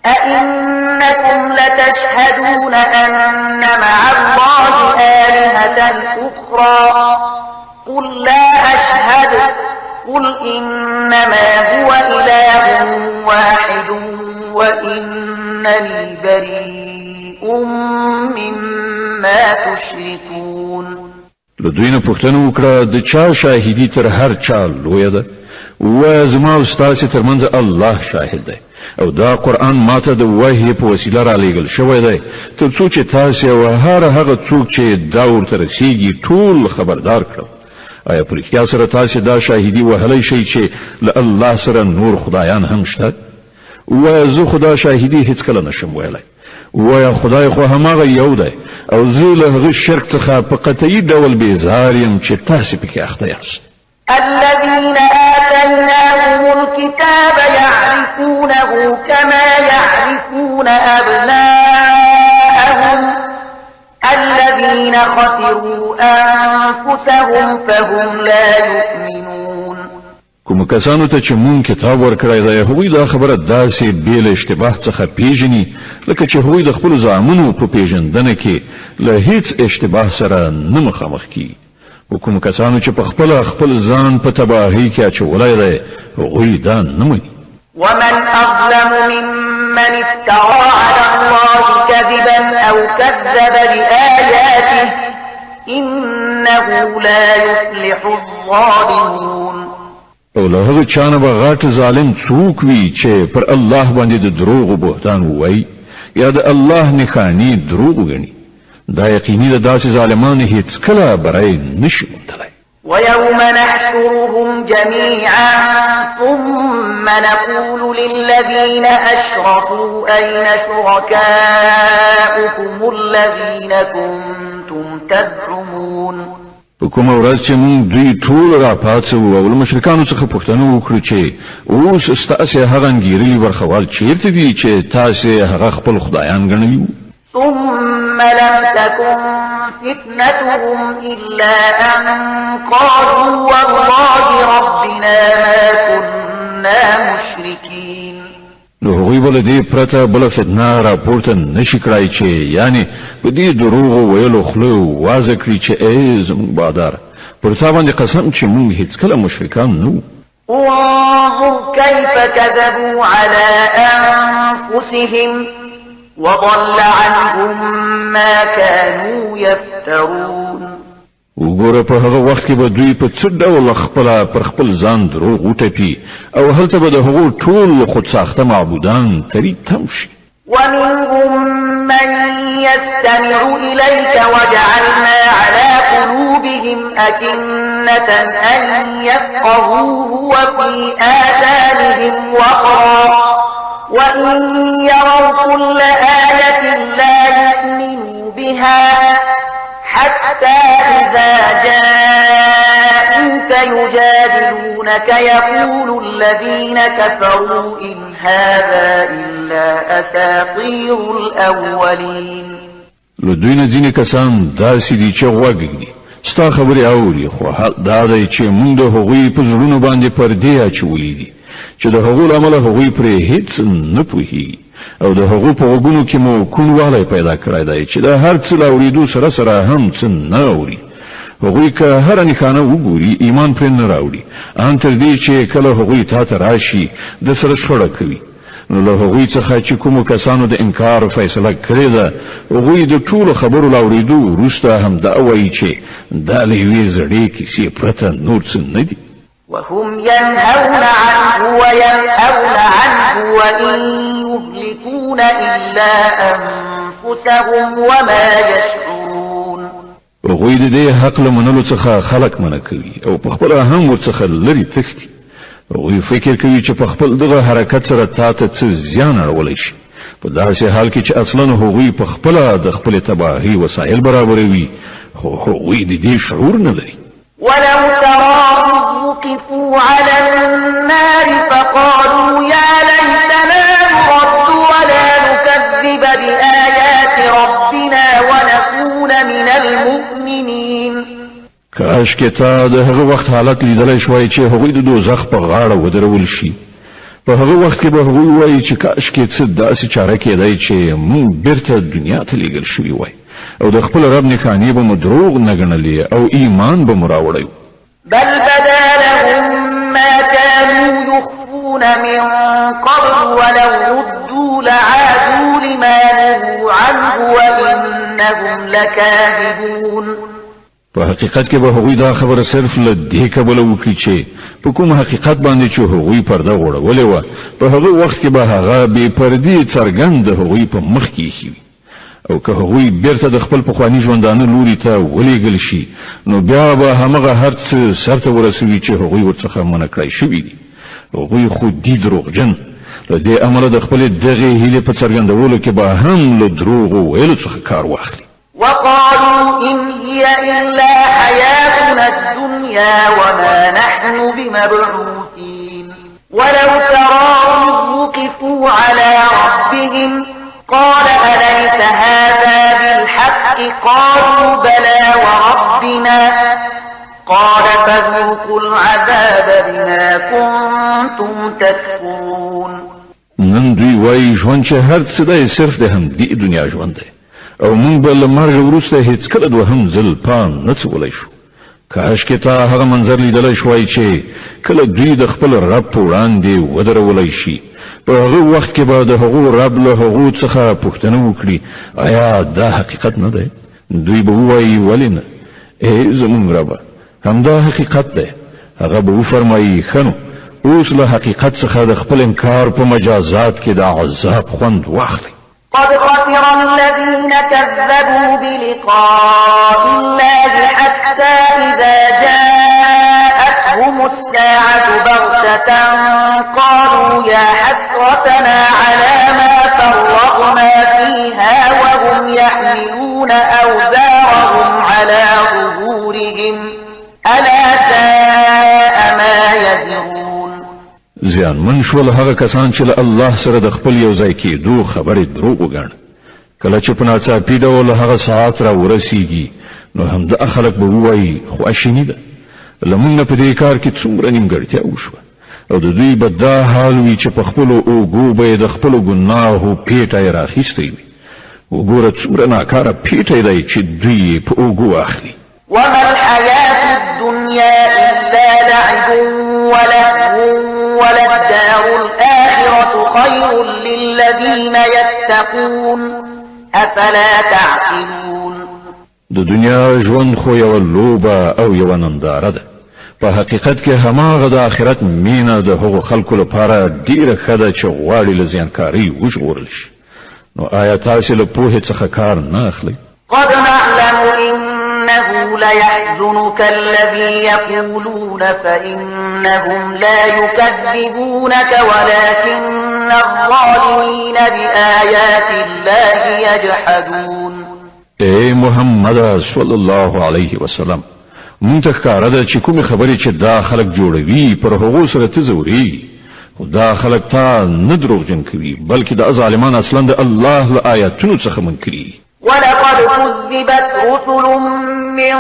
أئنكم لتشهدون أن مع الله آلهة أخرى قل لا أشهد قل إنما هو إله واحد وإنني بريء مما تشركون. لدوی نه پوښتنه وکړه د چا شاهدي تر هر چا لویه ده؟ ووایه زما او ستاسې ترمنځ الله شاهد دی او دا قرآن ماته د وحی په وسیله رالیږل شوی دی تر څو چې تاسې او هر هغه څوک چې دا ورته رسیږي ټول خبردار کړم. آیا په رښتیا سره تاسې دا شاهدي وهلی شئ چې له الله سره نور خدایان هم شته؟ ووایه زه خو دا شاهدي هیڅکله نشم ویلی. ووایه خدای خو هماغه یو دی او زه له هغه شرک څخه په قطعي ډول بیزار یم چې تاسې پکې اخته یاست. الذين آتيناهم الكتاب يعرفونه كما يعرفون أبناءهم الذين خسروا أنفسهم فهم لا يؤمنون. کوم کسانو ته چې مونږ کتاب ورکړی دی هغوی دا خبره داسې بې له اشتباه څخه پیژني لکه چې هغوی د خپلو زامنو په پیژندنه کې له هیڅ اشتباه سره نه مخامخ کیږي. کوم کسانو چې په خپل ځان په تباهۍ کې اچولی دی هغوی دا نه مني. ومن أظلم ممن افترى على الله كذبا أو كذب بآياته إنه لا يفلح الظالمون. او له هغه چانه به غټ ظالم څوک وي چې پر الله باندې د دروغ بهتان ووایي یا د الله نښانې دروغ وګڼي دا یقیني ده داسې ظالمان هیڅکله بری نشي موندلی. ويوم نحشرهم جميعا ثم نقول للذين أشركوا أين شركاؤكم الذين كنتم تزعمون. په کومه ورځ چې موږ دوی ټول راپاڅوو او له مشرکانو څخه پوښتنه وکړو چې اوس ستاسې هغه انګېرلي برخوال چیرته دي چې تاسې هغه خپل خدایان ګڼلي وو؟ ثم لم تكن فتنتهم إلا أن قالوا والله ربنا ما كنا مشركين. نو هغوی بل دې پرته بل فتنه راپورته نشي کړای چې یعنی په دې دروغ ویلو خلو واضح کړي چې ای زموږ بادار پر تا باندې قسم چې موږ هیڅ کله مشرکان نو. انظر كيف كذبوا على أنفسهم وضل عنهم ما كانوا يفترون. وګوره په هغه وخت کې به دوی په څه ډول خپل پر خپل ځان دروغ وټپي او هلته به د هغو ټول خود ساخته معبودان تری تم شي. ومنهم من يستمع إليك وجعلنا على قلوبهم أكنة أن يفقهوه وفي آذانهم وقرا وإن يروا كل آية لا يؤمنوا بها حتى إذا جاءوك يجادلونك يقول الذين كفروا إن هذا إلا أساطير الأولين. لدوی نه ځینې کسان داسې دي چې غوږ ږدي ستا خبرې اوري خو حال دا دی چې موږ د هغوی په زړونو باندې پردې اچولي دي چې د هغو له امله هغوی پرې هیڅ نه پوهېږي او د هغو په غوږونو کې مو کوڼوالی پیدا کړی دی چې د هر څه له اورېدو سره سره هم څه نه اوري. هغوی که هره نښانه وګوري ایمان پرې نه راوړي ان تر دې چې کله هغوی تا ته راشي د سره شخړه کوي. نو له هغوی څخه چې کومو کسانو د انکار فیصله کړې ده هغوی د ټولو خبرو له اورېدو وروسته همدا وایي چې دا له یوې زړې کیسې پرته نور څه نه دي. وهم ينهون عنه وينأون عنه وإن يهلكون إلا أنفسهم وما يشعرون. هغوی د دې حق له منلو څخه خلق منع کوي او په خپله هم ورڅخه لرې تښتي. هغوی فکر کوي چې په خپل دغه حرکت سره تا ته څه زیان اړولی شي په داسې حال کې چې اصلا هغوی په خپله د خپلې تباهۍ وسایل برابروي خو هغوی د دې شعور نه لري. ولو ترى وقفوا على النار فقالوا يا ليتنا نرد ولا نكذب بآيات ربنا ونكون من المؤمنين. کاش کې تا د هغه وخت حالت لیدلی شوای چې هغوی د دوزخ په غاړه ودرول شي. په هغه وخت کې به هغوی وایي چې کاش کې څه داسې چاره کېدی چې موږ بیرته دنیا ته لیږل شوي وای او د خپل رب نښانې به مو دروغ نه ګڼلې او ایمان به مو راوړی. بل بدا لهم ما كانوا يخفون من قبل ولو ردوا لعادوا لما نهوا عنه وإنهم لكاذبون. په حقیقت کې به هغوی دا خبره صرف له دې کبله وکړي چې په کوم حقیقت باندې چې هغوی پرده غوړولې وه په هغه وخت کې به هغه بې پردې څرګند د هغوی په مخ کې ایښي وي او که هغوی بیرته د خپل پخواني ژوندانه لوري ته ولېږل شي نو بیا به همغه هر څه سرته ورسوي چې هغوی ورڅخه منع کړی شوي دي. هغوی خو دي دروغجن له دې امله د خپلې دغې هیلې په څرګندولو کې به هم له دروغو ویلو څخه کار واخلي. وقالوا إن هي إلا حياتنا الدنيا وما نحن بمبعوثين. ولو ترى وقفوا على ربهم قال أليس هذا بالحق قالوا بلى وربنا قال فذوقوا العذاب بما كنتم تكفرون. نن دوی وایي ژوند چې هر څه دی صرف د همدې دنیا ژوند دی او موږ به له مرګ وروسته هیڅ کله دوهم ځل پام نه څکولی شو. کاش کې تا هغه منظر لیدلی شوای چې کله دوی د خپل رب په وړاندې ودرولی شي په هغه وخت کې به د هغو رب له هغو څخه پوښتنه وکړي آیا دا حقیقت نه دی؟ دوی به ووایي ولې نه؟ ای زموږ ربه همدا حقیقت دی. هغه به وفرمایي ښه نو اوس له حقیقت څخه د خپل انکار په مجازات کې د عذاب خوند واخلئ. قد خسر الذين كذبوا بلقاء الله حتى إذا جاءتهم الساعة بغتة قالوا يا حسرتنا على ما فرطنا فيها وهم يحملون أوزارهم على ظهورهم ألا ساء ما يزرون. زیان من شول هغه کسان چې له الله سره د خپل یو ځای کېدو خبرې دروغ وګڼه کله چې په ناڅاپي ډول هغه ساعت را ورسیږي نو همدا خلک به ووایي خواشیني ده لمونږ نه په دې کار کې څومره نیمګړتیا وشوه او د دوی به دا حال وي چې په خپلو اوږو به یې د خپلو ګناهو پیټه یې راخیستی وي وګوره څومره ناکاره پیټی دی چې دوی په اوږو اخلي وما الحياة الدنيا إلا لعب ولهو وللدار الآخرة خير للذين يتقون أفلا تعقلون د دنیا ژوند خو یو لوبه او یو ننداره ده په حقیقت کې هماغه د آخرت مینه د هغو خلکو لپاره ډیره ښه ده چې غواړي له زیانکارۍ وژغورل شي نو آیا تاسې له پوهې څخه کار نه اخلئ قد نعلم إنه ليحزنك الذي يقولون فإنهم لا يكذبونك ولكن الظالمين بآيات الله يجحدون اے محمد صلی الله علیه وسلم مونږ ته ښکاره ده چې کومې خبرې چې دا خلک جوړوي پر هغو سره ته ځوري خو دا خلک تا نه دروغجن کوي بلکې دا ظالمان اصلا د الله له آیاتونو څخه منکري ولقد كذبت رسل من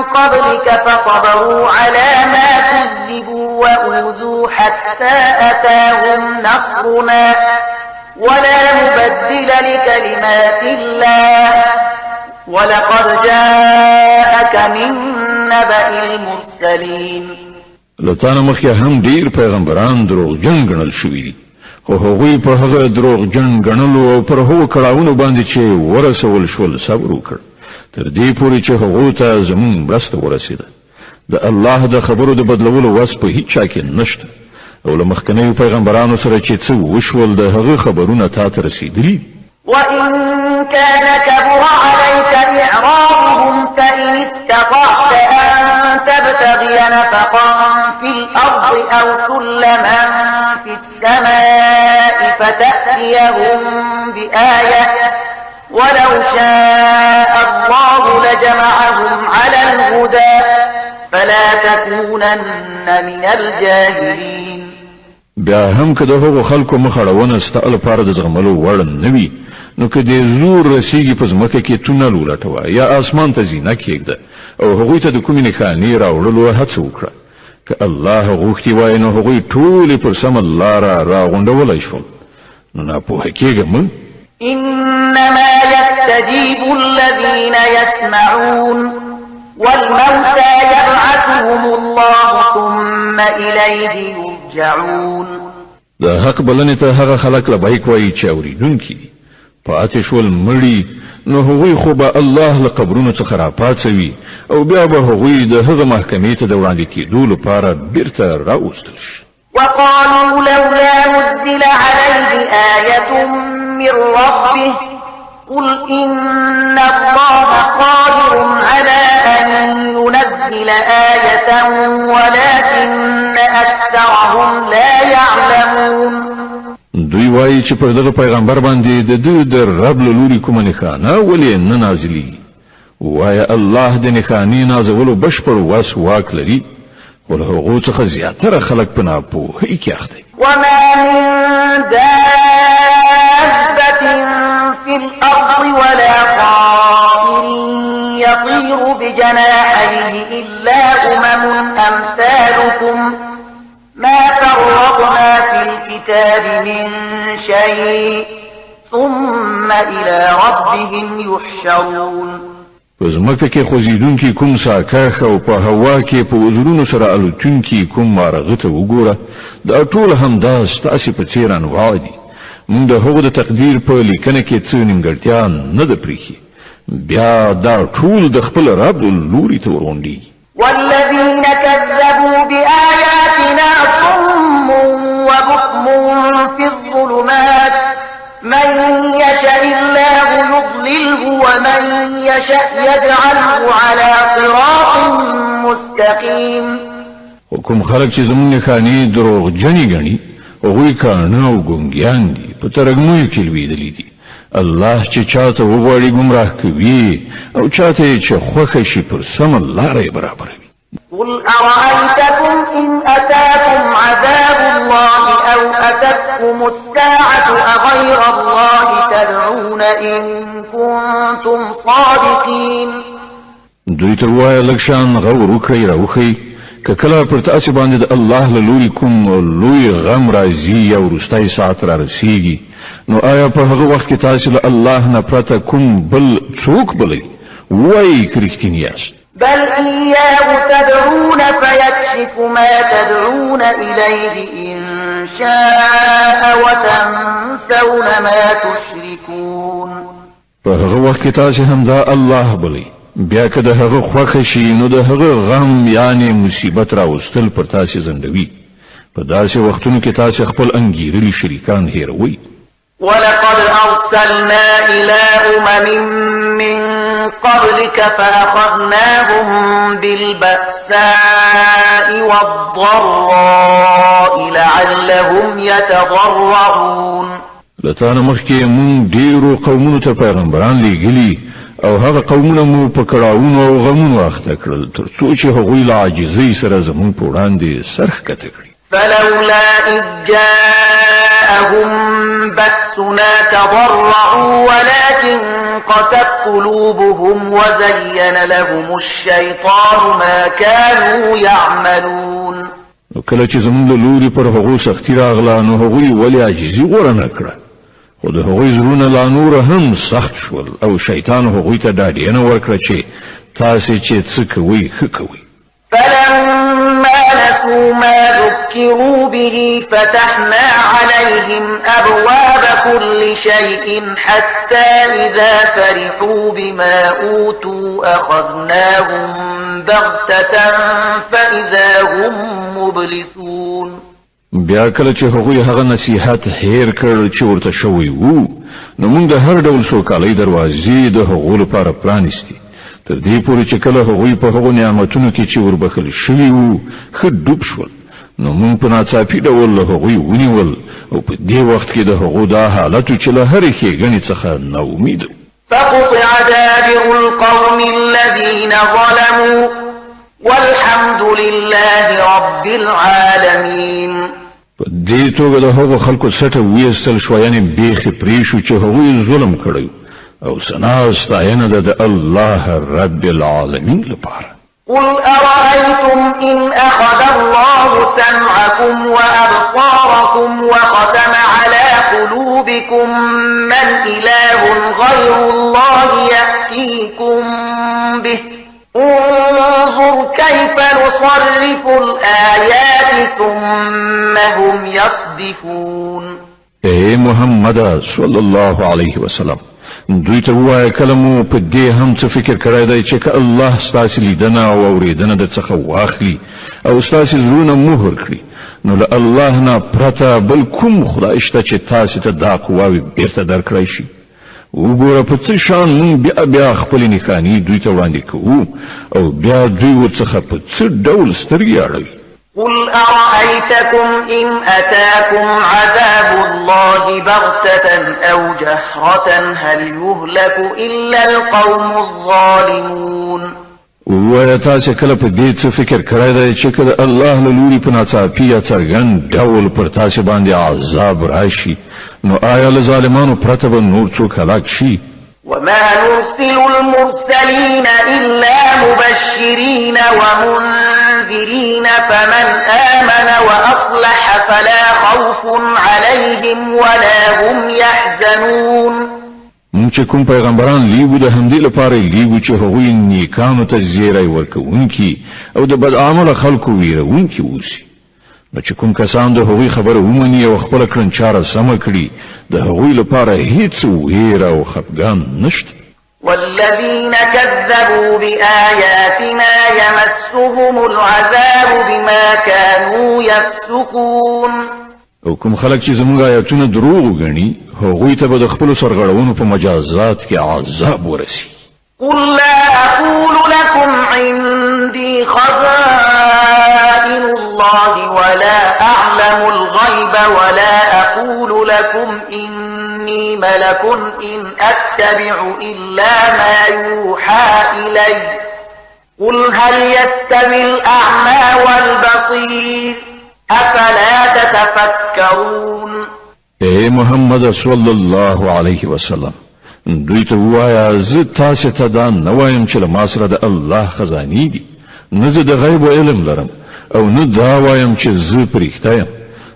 قبلك فصبروا على ما كذبوا وأوذوا حتى أتاهم نصرنا ولا مبدل لكلمات الله ولقد جاءك من نبأ المرسلين لتانه مخکې هم ډیر پیغمبران دروغجن ګڼل شوي دي خو هغوی په هغه دروغجن ګڼلو او پر هغو کړاوونو باندې چې ورسول شول صبر وکړ تر دې پورې چې هغو ته زموږ مرسته ورسېده د الله د خبرو د بدلولو وس په هیڅ چا کې نشته او له مخکنیو پیغمبرانو سره چې څه وشول د هغه خبرونه تا ته رسېدلي وإن كان كبر عليك إعراضهم فإن استطعت أن تبتغي نفقا في الأرض أو سلما في السماء فتأتيهم بآية ولو شاء الله لجمعهم على الهدى فلا تكونن من الجاهلين بیا هم که د هغو خلکو مخړونه ستا لپاره د زغملو وړ نه وي نو که دې زور رسیږي په ځمکه کې تونل ولټوه یا اسمان ته زینه کېږده او هغوی ته د کومې نښانې راوړلو هڅه وکړه که الله غوښتي وای نو هغوی ټولې پر سمه لاره راغونډولی شول نو ناپوهه کېږه مه إنما يستجيب الذين يسمعون والموتى يبعثهم الله ثم إليه يرجعون د حق بلنې ته هغه خلک لبیک وایي چې اورېدونکي دي پاتې شول مړي نو هغوی خو به الله له قبرونو څخه راپاڅوي او بیا به هغوی د هغه محکمې ته د وړاندې کېدو لپاره بیرته راوستل شي وقالوا لولا نزل عليه آية من ربه قل إن الله قادر على أن ينزل آية ولكن أكثرهم لا يعلمون دوی وایي چې پر دغه پیغمبر باندې د دوی د رب له لوري کومه نښانه ولې نه نازلېږي وایه الله د نښانې نازولو بشپړ وس واک لري خو له هغو څخه زیاتره خلک په ناپوهۍ کې اخته دي وما من دابة في الأرض ولا طائر يطير بجناحيه إلا أمثالكم ما فرطنا في الكتاب من شيء ثم إلى ربهم يحشرون په ځمکه کې خوځېدونکي کوم ساکاښ او په هوا کې په وزرونو سره الوتونکي کوم مارغه ته وګوره دا ټول همدا ستاسې په څېر انواع دي موږ د هغو د تقدیر په لیکنه کې څه نیمګړتیا نه ده پرېښې بیا دا ټول د خپل رب لوري ته ورغونډېږي والذين كذبوا بآياتنا صم وبكم في الظلمات من يشاء الله يضلله ومن يشاء يجعله على صراط مستقيم حکم خلق چې زمونږ نښانې دروغجنې ګڼي هغوی کاڼه او ګونګیان دي په ترږمیو کې لوېدلي دي الله چې چاته وغواړي ګمراه کوي او چاته چې خوښه شي پر سمه لاره یې برابروي قل أرأيتكم إن أتاكم عذاب الله أو أتتكم الساعة أغير الله تدعون إن كنتم صادقين. دوی ته وایه لکشان غور وکړئ راوخی که کله پر تاسو باندې د الله له لوري کوم لوی غم راځي یا وروستی ساعت را رسیږي نو آیا په هغه وخت کې تاسو له الله نه پرته کوم بل څوک بلئ وایي که رښتینی یاست. بل إياه تدعون فيكشف ما تدعون إليه إن شاء وتنسون ما تشركون. په هغه وخت کې تاسو هم دا الله بلئ بیا که د هغه خوښه شي نو د هغه غم یعنی مصیبت راوستل پر تاسو زندوي په داسې وختونو کې تاسو خپل انګیرلي شریکان هیروي. ولقد أرسلنا إلى أمم من قبلك فأخذناهم بالبأساء والضراء لعلهم يتضرعون. لتانا مخکې مون ډیرو قومونو ته پیغمبران لیږلي او هغه قومونه مو په کړهونو او غمونو اخته کړل تر څو چې هغوی له عاجزۍ سره زموږ په وړاندې سر ښکته کړي. فلولا إذ جاءهم بأسنا تضرعوا ولكن قست قلوبهم وزين لهم الشيطان ما كانوا يعملون. نو کله چې زموږ له لوري پر هغو سختي راغله نو هغوی ولې عاجزي غوره نه کړه خو د هغوی زړونه لا نور هم سخت شول او شیطان هغوی ته ډاډینه ورکړه چې تاسې چې څه کوئ ښه کوئ. فلما نسوا ما ذكروا به فتحنا عليهم أبواب كل شيء حتى إذا فرحوا بما أوتوا أخذناهم بغتة فإذا هم مبلسون. بیا کله چې هغوی هغه نصیحت هیر کړ چې ورته شوی وو نو موږ د هر ډول سوکالۍ دروازې د هغو لپاره پرانیستې تر دې پورې چې کله هغوی په هغو نعمتونو کې چې وربخل شوي وو ښه ډوب شول نو موږ په ناڅاپي ډول له هغوی ونیول او په دې وخت کې د هغو دا حالت چې له هرې ښېګڼې څخه ناامید وو. فقطع دابر القوم الذين ظلموا والحمد لله رب العالمين. په دې توګه د هغو خلکو سټه ویستل شو یعنی بیخي پرې شو چې هغوی ظلم کړی او ثنا ستاینه ده د الله رب العالمین لپاره. قل أرأيتم إن أخذ الله سمعكم وأبصاركم وختم على قلوبكم من إله غير الله يأتيكم به انظر كيف نصرف الآيات ثم هم يصدفون. اے محمد صلی الله علیه وسلم دوی ته وایه کله مو په دې هم څه فکر کړی دی چې که الله ستاسې لیدنه او اورېدنه در څخه واخلي او ستاسې زړونه مهر کړي نو له الله نه پرته بل کوم خدای شته چې تاسې ته دا قواوې بیرته درکړی شي. وګوره په څه شان مونږ بیا خپلې نښانې دوی ته وړاندې کوو او بیا دوی ورڅخه په څه ډول سترګې اړوي. قل أرأيتكم إن أتاكم عذاب الله بغتة أو جهرة هل يهلك إلا القوم الظالمون. ووایه تاسې کله په دې څه فکر کړی دی چې که د الله له لوري په ناڅاپي یا څرګند ډول پر تاسې باندې عذاب راشي نو آیا له ظالمانو پرته به نور څوک هلاک شي؟ وما نرسل المرسلين إلا مبشرين ومنذرين فمن آمن وأصلح فلا خوف عليهم ولا هم يحزنون. مونږ چې کوم پیغمبران لیږو د همدې لپاره لیږو چې هغوی نیکانو ته زیری ورکوونکي او د بدعمله خلکو ویرونکي اوسي نو چې کوم کسان د هغوی خبره ومني او خپله کړنچاره سمه کړي د هغوی لپاره هیڅ ویره او خفګان نشته. والذين كذبوا بآياتنا يمسهم العذاب بما كانوا يفسقون. او کوم خلک چې زموږ آیاتونه دروغ ګڼي هغوی ته به د خپلو سرغړونو په مجازات کې عذاب ورسي. قل لا أقول لكم عندي خزائن الله ولا أعلم الغيب ولا أقول لكم إني ملك إن أتبع إلا ما يوحى إلي قل هل يستوي الأعمى والبصير أفلا تتفكرون. اے محمد صلی الله علیه وسلم دوی ته وایا زه تاسو ته دا نه وایم چې ما سره د الله خزانې دي، نه زه د غیب علم لرم او نه دا وایم چې زه پرېښته یم.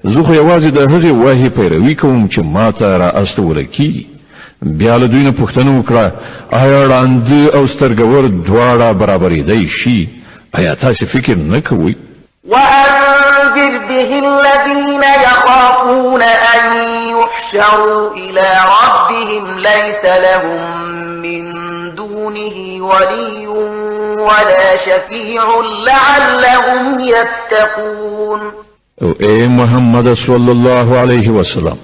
زه خو یوازې د هغې وحي پیروي کوم چې ما ته را استوله کیږي. بیا له دوی نه پوښتنه وکړه آیا ړانده او سترګور دواړه برابرېدی شي؟ آیا تاسې فکر نه کوئ؟ وأنذر به الذين يخافون أن يحشروا إلى ربهم ليس لهم من دونه ولي ولا شفيع لعلهم يتقون. او اے محمد صلی الله علیه وسلم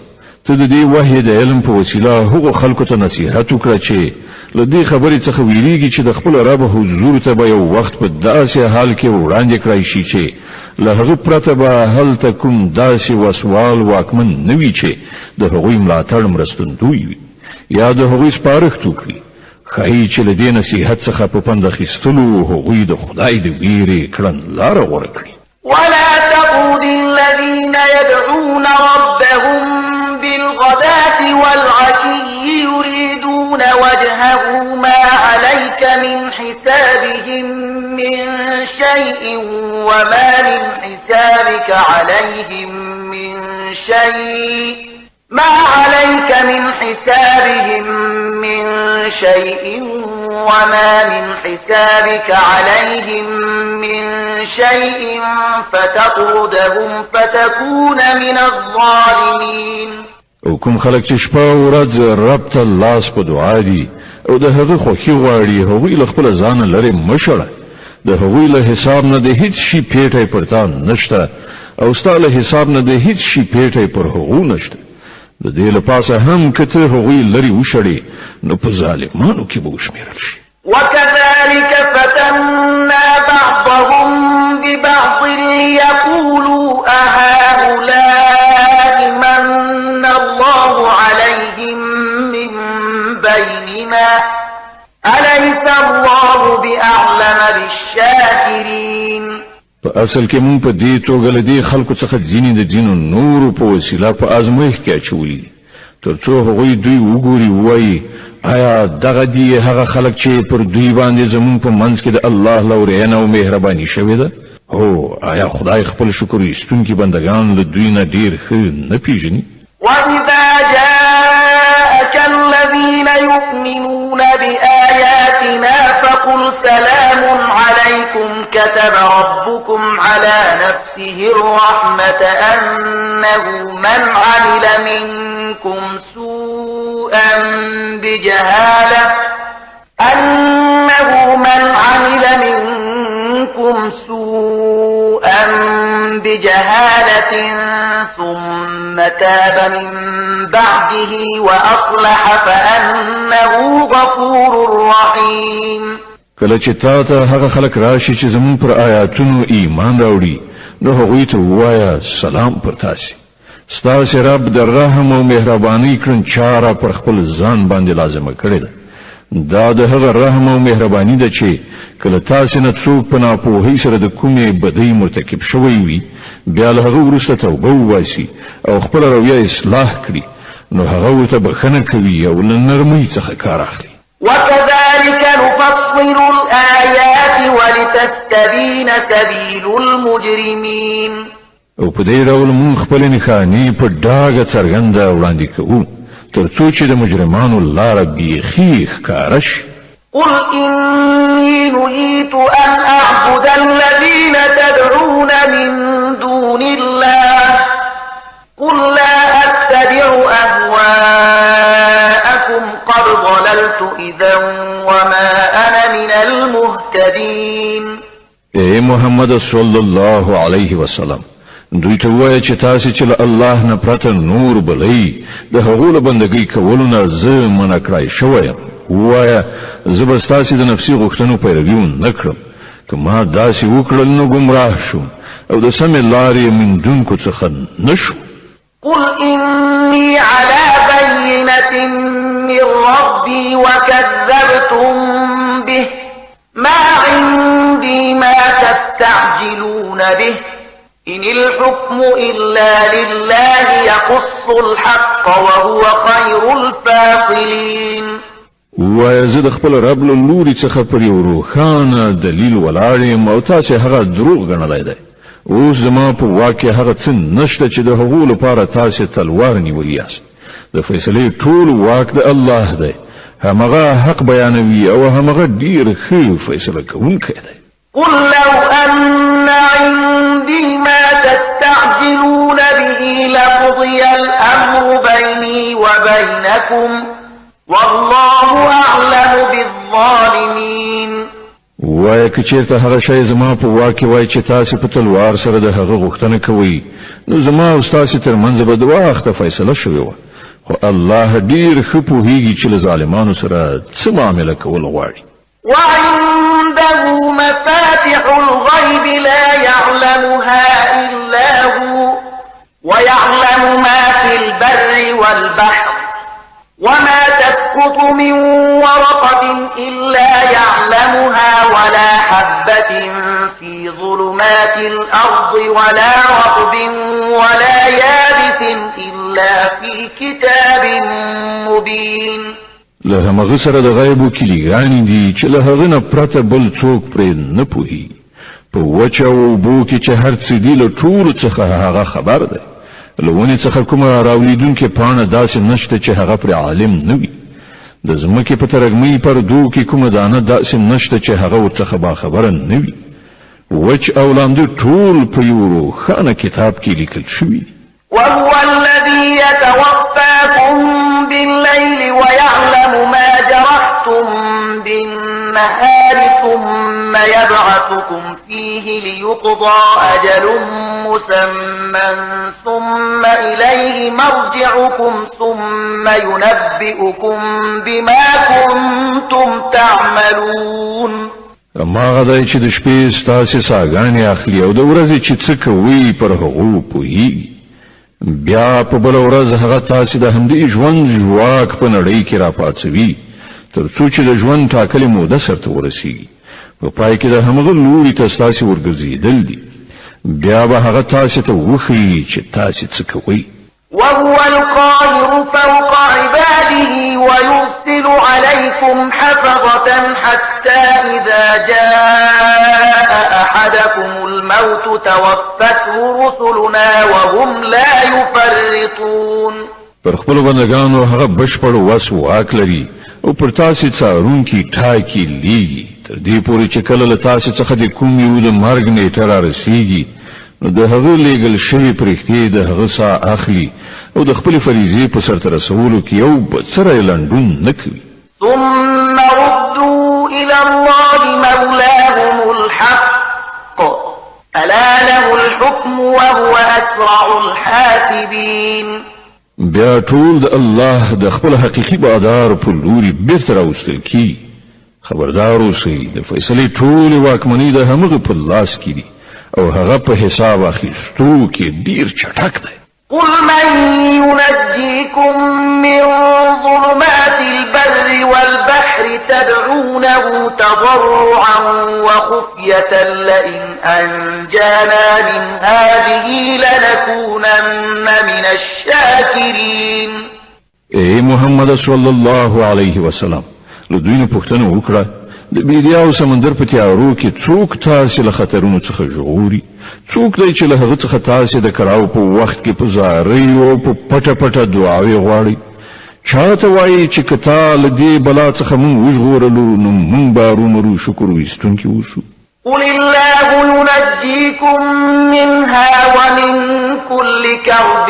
ته د دې وحی د علم په وسیله هغو خلکو ته نصیحت وکړه چې له دې خبرې څخه ویریږي چې د خپل رب حضور ته به یو وخت په داسې حال کې وړاندې کړی شي چې له هغه پرته به هلته کوم داسې وسوال واکمن نه وي چې د هغوی ملاتړ مرستندوی وي یا د هغوی سپارښت وکړي. ښایي چې له دې نصیحت څخه په پند اخیستلو هغوی د خدای د ویرې کړنلاره غوره کړي. ولا تطرد الذين يدعون ربهم بالغداة والعشي يريدون وجهه ما عليك من حسابهم من شيء وما من حسابك عليهم من شيء ما عليك من حسابهم من شيء وما من حسابك عليهم من شيء فتطردهم فتكون من الظالمين. او کوم خلک چې شپه او ورځ رب ته لاس په دعا دي او د هغه خوښي غواړي هغوی له خپل ځانه لرې مشړه. د هغوی له حساب نه د هیڅ شي پیټی پر تا نشته او ستا له حساب نه د هیڅ شي پیټی پر هغو نشته. د دې له پاسه هم که ته هغوی لرې وشړې نو په ظالمانو کې به وشمېرل شي. وكذلك فتنا بعضهم ببعض ليقولوا أهؤلاء من الله عليهم من بيننا أليس الله بأعلم بالشاكرين. په اصل کې مونږ په دې توګه له دې خلکو څخه ځینې د ځینو نورو په وسیله په ازمایښت کې اچولي ترڅو هغوی دوی وګوري وایي آیا دغه دی هغه خلک چې پر دوی باندې زمون په منځ کې د الله لورینه او مهرباني شوې ده؟ هو آیا خدای خپل شکر ایستونکي بندگان له دوی نه ډیر ښه نه پیژني؟ وإذا جاءك الذين يؤمنون بآياتنا فقل سلام عليكم كتب ربكم على نفسه الرحمة أنه من عمل منكم سوءا بجهالة ثم تاب من بعده وأصلح فأنه غفور رحيم. کله چې تا ته هغه خلک راشي چې زمون پر آیاتونو ایمان راوړي نو هغوی ته وایا سلام پر تاسو. ستاسو رب د رحم او مهرباني کړن چاره پر خپل ځان باندې لازمه کړی ده. دا د هغه رحم او مهرباني ده چې کله تاسو نه څوک په ناپوهۍ سره د کومې بدۍ مرتکب شوی وي بیا له هغه وروسته توبه وباسي او خپل رویه اصلاح کړي نو هغه ورته بخښنه کوي او له نرمۍ څخه کار اخلي. وكذلك نفصل الآيات ولتستبين سبيل المجرمين. او په دې ډول مونږ خپل نښانې په ډاګه څرګنده وړاندې کوو ترڅو چې د مجرمانو لاره بیخي ښکاره شي. قل إني نهيت أن أعبد الذين تدعون من دون الله قل لا أتبع أهواءكم قد ضللت إذا وما أنا من المهتدين. اے محمد صلی الله علیه وسلم دوی ته وایي چې تاسو چې له الله نه پرته نور بلئ د هغو له بندګۍ کولو نه زه منع کړی شوی یم. ووایه زه به ستاسې د نفسي غوښتنو پیروي ونه کړم. که ما داسې وکړل نو ګمراه شوم او د سمې لارې موندونکو څخه نه شوم. قل إني على بينة من ربي وكذبتم به ما عندي تستعجلون به إن الحكم إلا لله يقص الحق وهو خير الفاصلين. وایه زه د خپل رب له لوري څخه پر یو روښانه دلیل ولاړ یم او تاسې هغه دروغ ګڼلی دی. اوس زما په واک کې هغه څه نشته چې د هغو لپاره تاسې تلوار نیولی یاست. د فیصلې ټول واک د الله دی. همغه حق بیانوي او همغه ډیر ښه فیصله کوونکی دی. قل لو أن عندي ما تستعجلون به لقضي الأمر بيني وبينكم والله أعلم بالظالمين. وایه که چیرته هغه شی زما په واک کې وای چې تاسې په تلوار سره د هغه غوښتنه کوئ نو زما او ستاسې ترمنځ به د وخته فیصله شوې وه. خو الله ډیر ښه پوهیږي چې له ظالمانو سره څه معامله کول غواړي. وعنده مفاتح الغيب لا يعلمها إلا هو ويعلم ما في البر والبحر وما تسقط من ورقة إلا يعلمها ولا حبة في ظلمات الأرض ولا رطب ولا يابس إلا في كتاب مبين. له همغه سره د غیبو کلیګانې دي چې له هغه نه پرته بل څوک پرې نه پوهي. په وچه او اوبو کې چې هر څه دي له ټولو څخه هغه خبر دی. له ونې څخه کومه راولیدونکې پاڼه داسې نشته چې هغه پرې عالم نه وي. د ځمکې په ترږمۍ پردو کې کومه دانه داسې نشته چې هغه ورڅخه باخبره نه وي. وچ او لانده ټول په یو روښانه کتاب کې لیکل شوي. وهو الذي يتوفاكم بالليل ويعلم ما جرحتم بالنهار ثم يبعثكم فيه ليقضى أجل مسمى ثم إليه مرجعكم ثم ينبئكم بما كنتم تعملون. ما غدای چې د شپې ستاسې ساګانې اخلي او د ورځې چې څه کوي پر هغو پوهیږي. بیا په بل ورځ هغه تاسې د همدې ژوند ژواک په نړۍ کې راپاڅوي تر څو چې د ژوند ټاکلې موده سرته ورسیږي. په پای کې د همغه لوري ته ستاسې ورګرځېدل دي. بیا به هغه تاسې ته وښیي چې تاسې څه کوئ. وهو القاهر فوق عباده ويرسل عليكم حفظة حتى إذا جاء أحدكم الموت توفته رسلنا وهم لا يفرطون. پر خپل بندگانو هغه بشپړ وس واک لري او پر تاسې څارونکي ټاکي لیږي تر دې پورې چې کله له تاسې څخه د کوم یو د مرګ نیټه رارسیږي نو د هغه لیږل شوي پرښتې د هغه ساه اخلي او د خپل فریضې په سرته رسولو کې یو بڅری لنډون نه کوي. ثم ردوا إلى الله مولاهم الحق ألا له الحكم وهو أسرع الحاسبين. بیا ټول د الله د خپل حقیقي بادار په لوري بیرته راوستل کی. خبردار اوسئ د فیصلې ټولې واکمنۍ د همغه په لاس کې دي او هغه په حساب اخیستو کې ډیر چټک دی. قل من ينجيكم من ظلمات البر والبحر تدعونه تضرعا وخفية لئن أنجانا من هذه لنكونن من الشاكرين. اے محمد صلی الله علیه وسلم له دوی نه پوښتنه وکړه د بیدیا او سمندر په تیارو کې څوک تاسې له خطرونو څخه ژغوري؟ څوک دی چې له هغه څخه تاسې د کړاو په وخت کې په زارۍ او په پټه پټه دعاوې غواړئ؟ چاته وایي چې که تا له دې بلا څخه موږ وژغورلو نو موږ به رومرو شکر ویستونکي اوسو. قل الله ينجيكم منها ومن كل كرب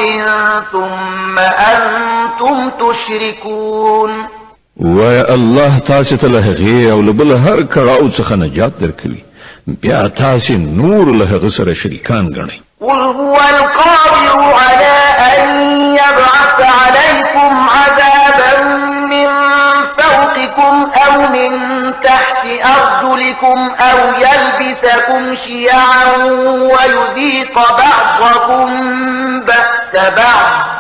ثم أنتم تشركون. وای الله تاسې ته له هغې او له بل هر کړاو څخه نجات درکوي بیا تاسې نور له هغه سره شریکان ګڼئ. قل هو القادر على أن يبعث عليكم عذابا من فوقكم أو من تحت أرجلكم أو يلبسكم شيعا ويذيق بعضكم بأس بعض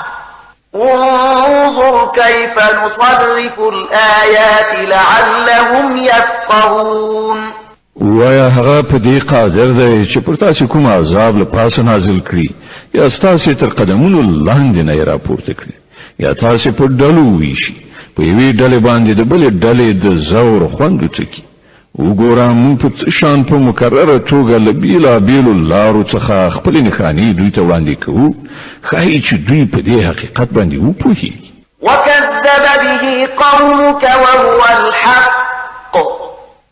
انظر كيف نصرف الآيات لعلهم يفقهون. وایا هغه په دې قادر دی چې پر تاسو کوم عذاب له پاسه نازل کړي یا تاسو تر قدمونو لاندې نه راپورته کړي یا تاسو په ډلو ویشي په یوې ډلې باندې د بلې ډلې د زور خوند ټکی وګوره موږ په شان په مکرره توګه له بیلابیلو لارو څخه خپل نښانې دوی ته وړاندې کوو ښایي چې دوی په دې حقیقت باندې وپوهیږي وكذب به قومك وهو الحق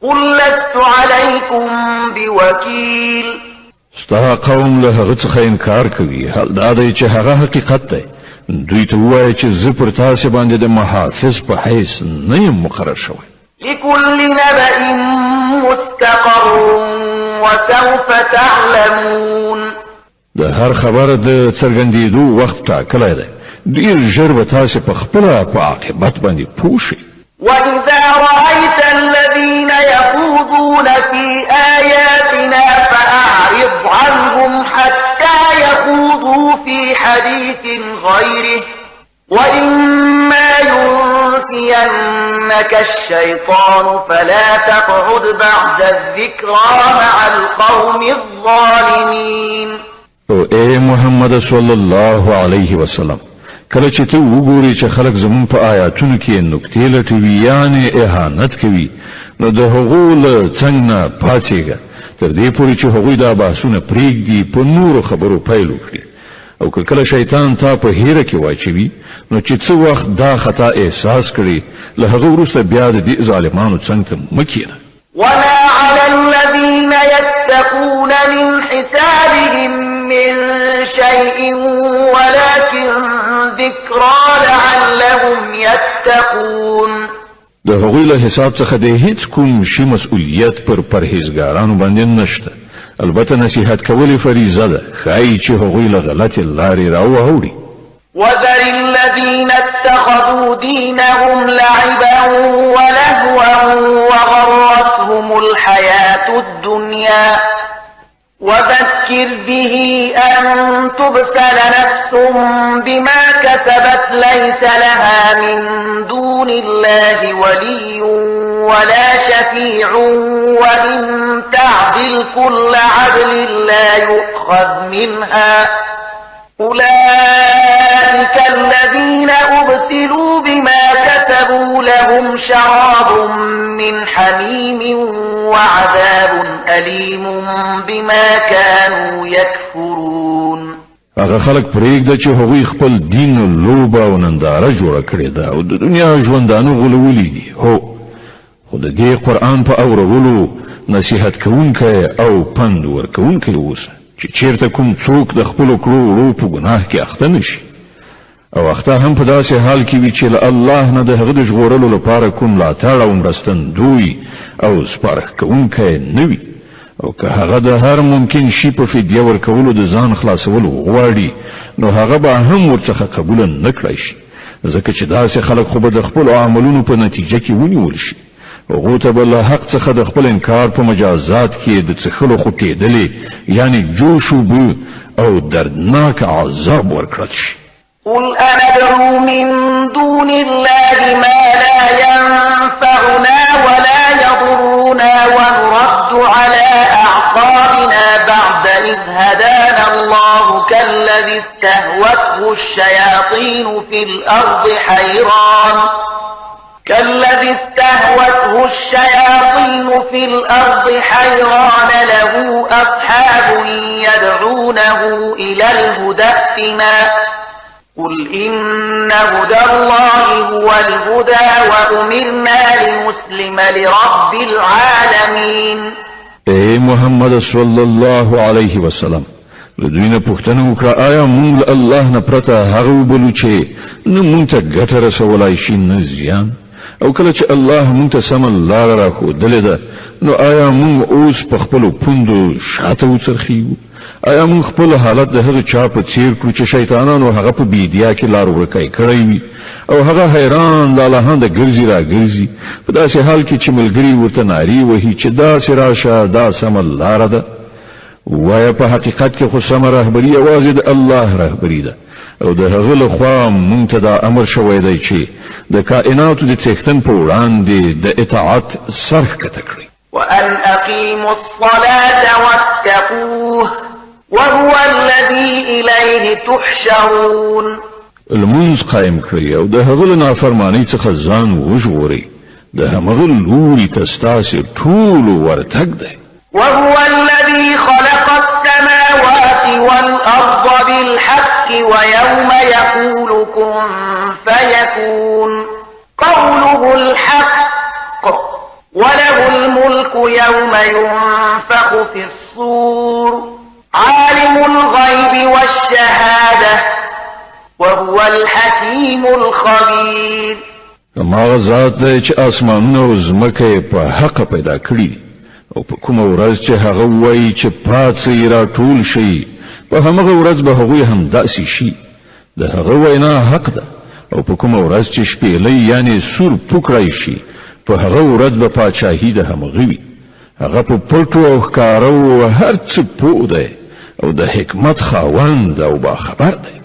قل لست عليكم بوكيل ستا قوم له هغه څخه انکار کوي حال دا دی چې هغه حقیقت دی دوی ته وایي چې زه پر تاسو باندې د محافظ په حیث نه یم مقرر شوی لكل نبأ مستقر وسوف تعلمون د هر خبر د څرګندېدو وخت ټاکلی دی ډیر ژر به تاسو په خپله په عاقبت باندې پوه شئ وإذا رأيت الذين يخوضون في آياتنا فأعرض عنهم حتى يخوضوا في حديث غيره وإما ينسينك الشيطان فلا تقعد بعد الذكرى مع القوم الظالمين او اے محمد صلی الله علیه وسلم کله چې ته وګورې چې خلک زمون په آیاتونو کې نکتې لټوي یعنی اهانت کوي نو د هغو له څنګ نه پاڅېږه تر دې پورې چې هغوی دا بحثونه پرېږدي په نورو خبرو پیل وکړي او که کله شیطان تا په هیره کې واچوي نو چې څه وخت دا خطا احساس کړي له هغه وروسته بیا د دې ظالمانو څنګ ته مه کښېنه وما على الذين يتقون من حسابهم من شيء ولكن ذكرى لعلهم يتقون د هغوی له حساب څخه د هیڅ کوم شي مسؤلیت پر پرهیزګارانو باندې نشته البته نصیحت کول فریضه ده ښایي چې هغوی له غلطې لارې راواوړي وذر الذين اتخذوا دينهم لعبا ولهوا وغرتهم الحياة الدنيا وذكر به أن تبسل نفس بما كسبت ليس لها من دون الله ولي ولا شفيع وإن تعدل كل عدل لا يؤخذ منها أولئك الذين أبسلوا بما كسبوا لهم شراب من حميم وعذاب أليم بما كانوا يكفرون هغه خلک پرېږده چې هغوی خپل دین لوبه او ننداره جوړه کړې ده او د دنیا ژوندانه غولولي دي هو خو د دې قرآن په اورولو نصیحت کوونکی او پند ورکوونکی اوسه چې چیرته کوم څوک د خپلو کړو وړو په ګناه کې اخته نشي او اخته هم په داسې حال کې وي چې له الله نه د هغه د ژغورلو لپاره کوم ملاتړ او مرستندوی او سپارښتکوونکی نه وي او که هغه د هر ممکن شي په فدیه ورکولو د ځان خلاصولو غواړي نو هغه به هم ورڅخه قبول نه کړی شي ځکه چې داسې خلک خو به د خپلو عملونو په نتیجه کې ونیول شي هغو ته به له حق څخه د خپل انکار په مجازات کې د څښلو خوټېدلې یعنی جوش اوبه او دردناک عذاب ورکړل شي قل أندعو من دون الله ما لا ينفعنا ولا يضرنا ونرد على أعقابنا بعد إذ هدانا الله كالذي استهوته الشياطين في الأرض حيران له أصحاب يدعونه إلى الهدى ائتنا قل إن هدى الله هو الهدى وأمرنا لنسلم لرب العالمين اے محمد صلی الله علیه وسلم لدوی نه پوښتنه وکړه آیا موږ الله نه پرته هغه وبلو چې نه مونږ ته ګټه رسولای شي نه زیان او کله چې الله مونږ ته سم لار راښودلې ده نو آیا موږ اوس په خپلو پوندو شاته وڅرخیږو آیا موږ خپل حالت د هغه چا په څیر کړو چې شیطانانو هغه په بیدیا کې لار ورکای کړی وي او هغه حیران د الله ګرځي را ګرځي په داسې حال کې چې ملګری ورته ناری وهي چې داسې راشه دا سم لار ده وایه په حقیقت کې خو سمه رهبري یوازې د الله رهبري ده او د هغه له خوا مونږ ته دا امر شوی دی چې د کائناتو د څښتن په وړاندې د اطاعت سر ښکته کړي وأن أقيموا الصلاة واتقوه وهو الذي إليه تحشرون. المنز قائم کړئ او د هغه له نافرمانۍ څخه ځان وژغورئ. د همغه لوري ته ستاسې ټولو ورتګ دی. وهو الذي خلق السماوات والأرض بالحق ويوم يقول كن فيكون قوله الحق وله الملك يوم ينفخ في الصور عالم الغيب والشهادة وهو الحكيم الخبير. هماغه ذات دی چې اسمانونه او ځمکه په حق پیدا کړي او په کومه ورځ چې هغه وایي چې پاتې را ټول شي په همغه ورځ به هغوی هم داسې شي. د هغه وینا حق ده او په کومه ورځ چې شپېلۍ یعنی سور پوکړی شي په هغه ورځ به پاچاهي د همغه وي. هغه په پټو او ښکارو هر څه پوه دی او د حکمت خاوند او باخبر دی.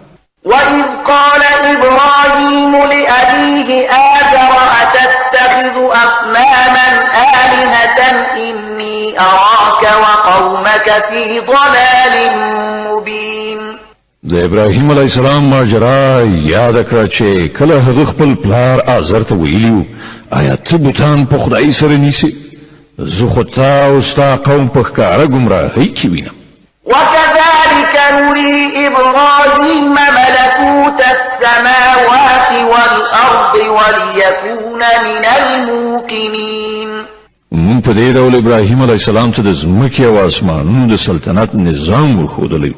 وإذ قال إبراهيم لأبيه آزر أتتخذ أصناما آلهة إني أراك وقومك في ضلال مبين. د ابراهیم علیه السلام ماجرا یاد کړه چې کله هغه خپل پلار آزر ته ویلیو آیا ته بوتان په خدای سره نیسې؟ زه خو تا او ستا قوم په ښکاره ګمراهۍ کې وینم. وكذلك نري إبراهيم ملكوت السماوات والأرض وليكون من الموقنين. مون په دې ډول ابراهیم علیه السلام ته د ځمکې او اسمانونو د سلطنت نظام ورښودلی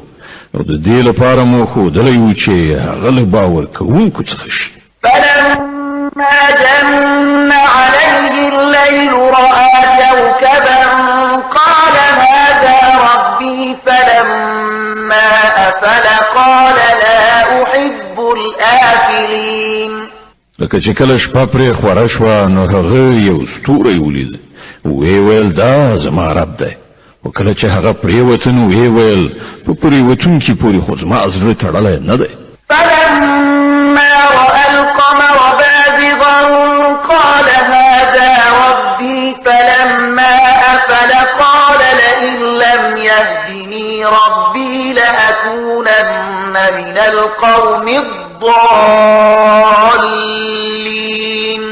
او د دې لپاره مو ښودلی و چې هغه له باور کوونکو څخه شي. فلما جن عليه الليل رأى كوكبا قال هذا ربي فلما أفل قال لا أحب الآفلين. لکه چې کله شپه پرې خوره شوه نو هغه یو ستوری ولید وی ویل دا زما رب دی او کله چې هغه پرېوته نو وی ویل په پرېوتونکي پورې خو زما زړه تړلی نه دی. فلما رأى القمر بازغا قال هذا ربي فلما أفل قال لئن لم يهدني ربي لأكونن من القوم الضالين.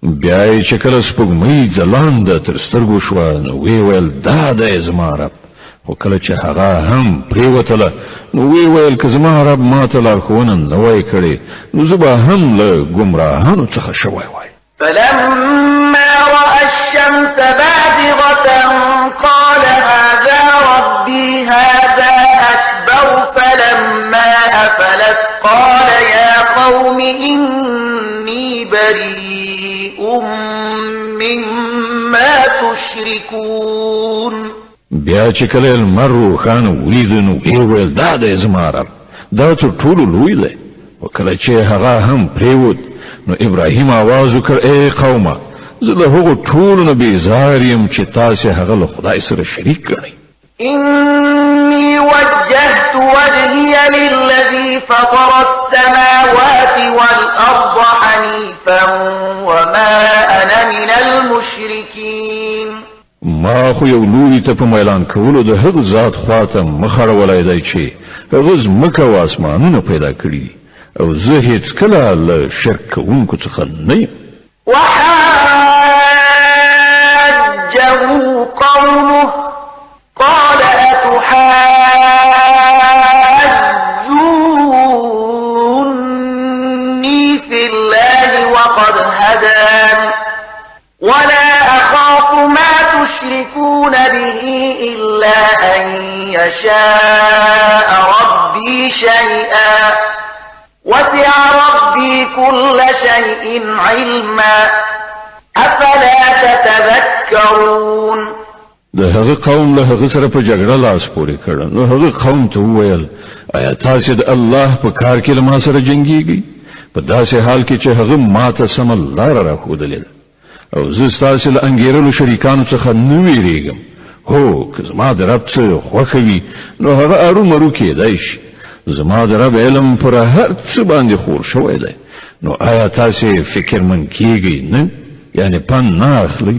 بیا چې کله سپوږمۍ ځلانده تر سترګو شوه نو وی ویل دا دی زما رب خو کله چې هغه هم پرېوتله نو وی ویل که زما رب ما ته لارښوونه نه وای کړې نو زه به هم له ګمراهانو څخه شوی وای. فلما رأى الشمس بازغة قال هذا ربي هذا أكبر فلما أفلت قال يا قوم إني بريء مما تشركون. بیا چې کله لمر روښانه ولید نو وی ویل دا دی زما رب دا تر ټولو لوی دی. او کله چې هغه هم پرېوت نو ابراهیم आवाज وکړ ای قومه زه له هغو ټولو نه بیزار یم چې تاسې هغه له خدای سره شریک ګڼئ. إني وجهت وجهي للذي فطر السماوات والأرض حنيفا وما أنا من المشركين. ما خو یو لوري ته په میلان کولو د هغه ذات خواته مخړولای دی چې هغه ځمکه او اسمانونه پیدا کړي او زه هیڅ کله له شرک کوونکو څخه نه یم. وحاجه قومه قال أتحاجوني في الله وقد هدان ولا أخاف ما تشركون به إلا أن يشاء ربي شيئا وسع ربي كل شيء علما أفلا تتذكرون. د هغه قوم له هغه سره په جګړه لاس پورې کړ نو هغه قوم ته وویل آیا تاسې د الله په کار کې له ما سره جنګیږئ په داسې حال کې چې هغه ما ته سمه لاره راښودلې ده او زه ستاسې له انګېرلو شریکانو څخه نه ویرېږم. هو که زما د رب څه خوښه وي نو هغه ارومرو کېدی شي. زما د رب علم پر هر څه باندې خور شوی دی نو آیا تاسې فکرمند کېږئ نه یعنی پند نه اخلئ؟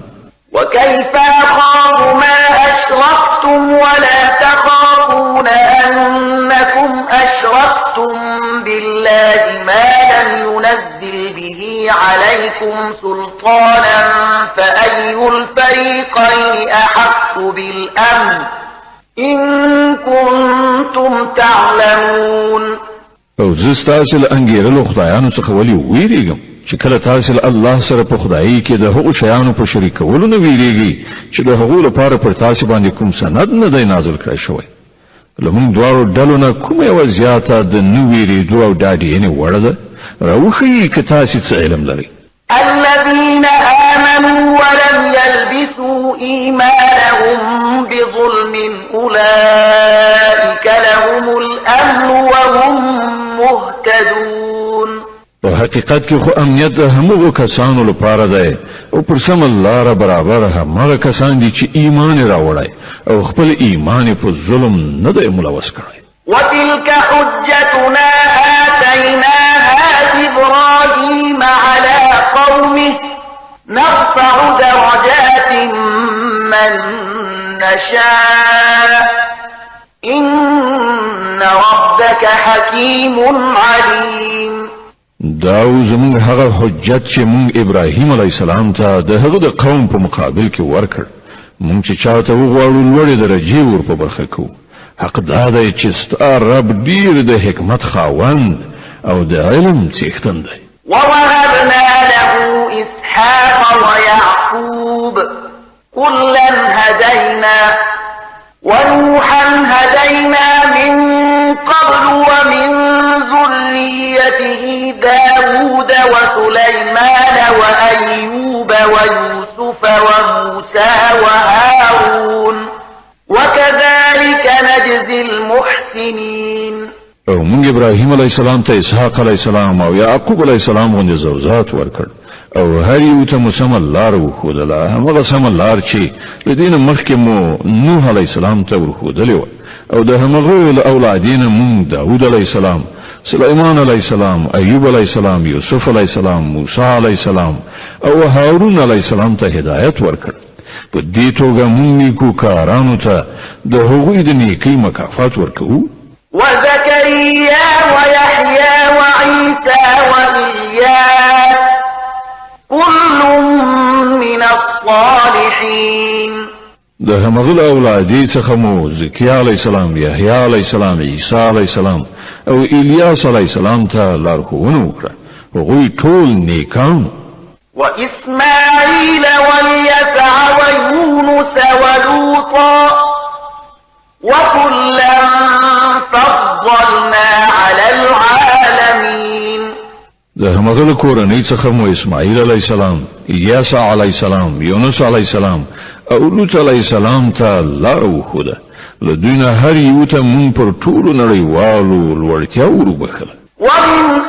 وكيف أخاف ما أشركتم ولا تخافون أنكم أشركتم بالله ما لم ينزل به عليكم سلطانا فأي الفريقين أحق بالأمن إن كنتم تعلمون. او زه ستاسو له انګیرلو خدایانو څخه ولې ویریږم چې کله تاسو له الله سره په خدایي کې د هغو شیانو په شریکولو نه ویریږي چې د هغو لپاره پر تاسو باندې کوم سند نه دی نازل کړی شوی. لمونږ دواړو ډلو نه کومه یوه زیاته د نه ویرېدو او ډاډینې وړ ده؟ راوښیي که تاسې څه علم لرئ. الذين آمنوا ولم يلبسوا إيمانهم بظلم أولئك لهم الأمن وهم مهتدون. په حقیقت کې خو امنیت د همغو کسانو لپاره دی او پر سمه لاره برابر همغه کسان دي چې ایمان یې راوړی او خپل ایمان یې په ظلم نه دی ملوث کړی. وتلك حجتنا آتيناها إبراهيم على قومه نرفع درجات من نشاء إن ربك حكيم عليم. داو زمونږ هغه حجت چې مونږ ابراهیم علیه السلام ته د هغه د قوم په مقابل کې ورکړ، مونږ چې چاته وغواړو لوړې درجې ور په برخه کوو. حق دا دی چې ستا رب ډیر د حکمت خاوند او د علم څښتن دی. ووهبنا له إسحاق ويعقوب كلا هدينا ونوحا هدينا من قبل ومن ذريته داود وسليمان وأيوب ويوسف وموسى وهارون وكذلك نجزي المحسنين. او مونږ ابراهیم علیه السلام ته اسحاق علیه السلام او یعقوب علیه السلام غوندې زوجات ورکړ او هر یو ته سمه لار وښودله، همغه سمه لار چې له دې نه مخکې مو نوح علیه السلام ته ورښودلې وه او د همغو له اولادې نه مونږ داود علیه السلام، سلیمان علیه السلام، ایوب علیه السلام، یوسف علیه السلام، موسی علیه السلام او هارون علیه السلام ته هدایت ورکړ. په دې توګه مونږ نیکوکارانو ته د هغوی د نیکۍ مکافات ورکوو. وزكريا ويحيى وعيسى وإلياس كل من الصالحين. د همغه اولادې څخه مو زکریا علیه السلام، یحیی علیه السلام، عیسی علیه السلام او الیاس علیه السلام ته لارښوونه وکړه. هغوی ټول نیکان. وإسماعيل واليسع ويونس ولوطا وكلا فضلنا على العالمين. د همغه کورنۍ څخه مو اسماعیل علیه السلام، یسع علیه السلام، یونس علیه السلام او لوط علیه السلام ته لار وښوده. له دوی نه هر یو ته مونږ پر ټولو نړیوالو لوړتیا وروبخله. ومن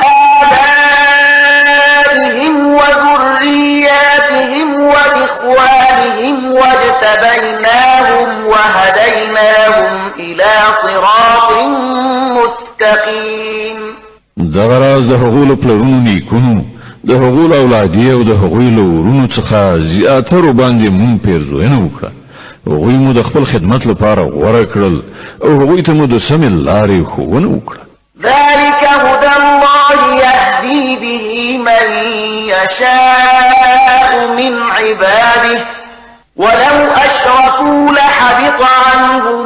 آبائهم وذرياتهم وإخوانهم واجتبيناهم وهديناهم إلى صراط مستقيم. دغه راز د هغو له پلرونو نیکونو، د هغو له اولادې او د هغوی له ورونو څخه زیاترو باندې مونږ پیرزوینه وکړه. هغوی مو د خپل خدمت لپاره غوره کړل او هغوی ته مو د سمې لارې ښوونه وکړه. ذلك هدى الله يهدي به من يشاء من عباده ولو أشركوا لحبط عنهم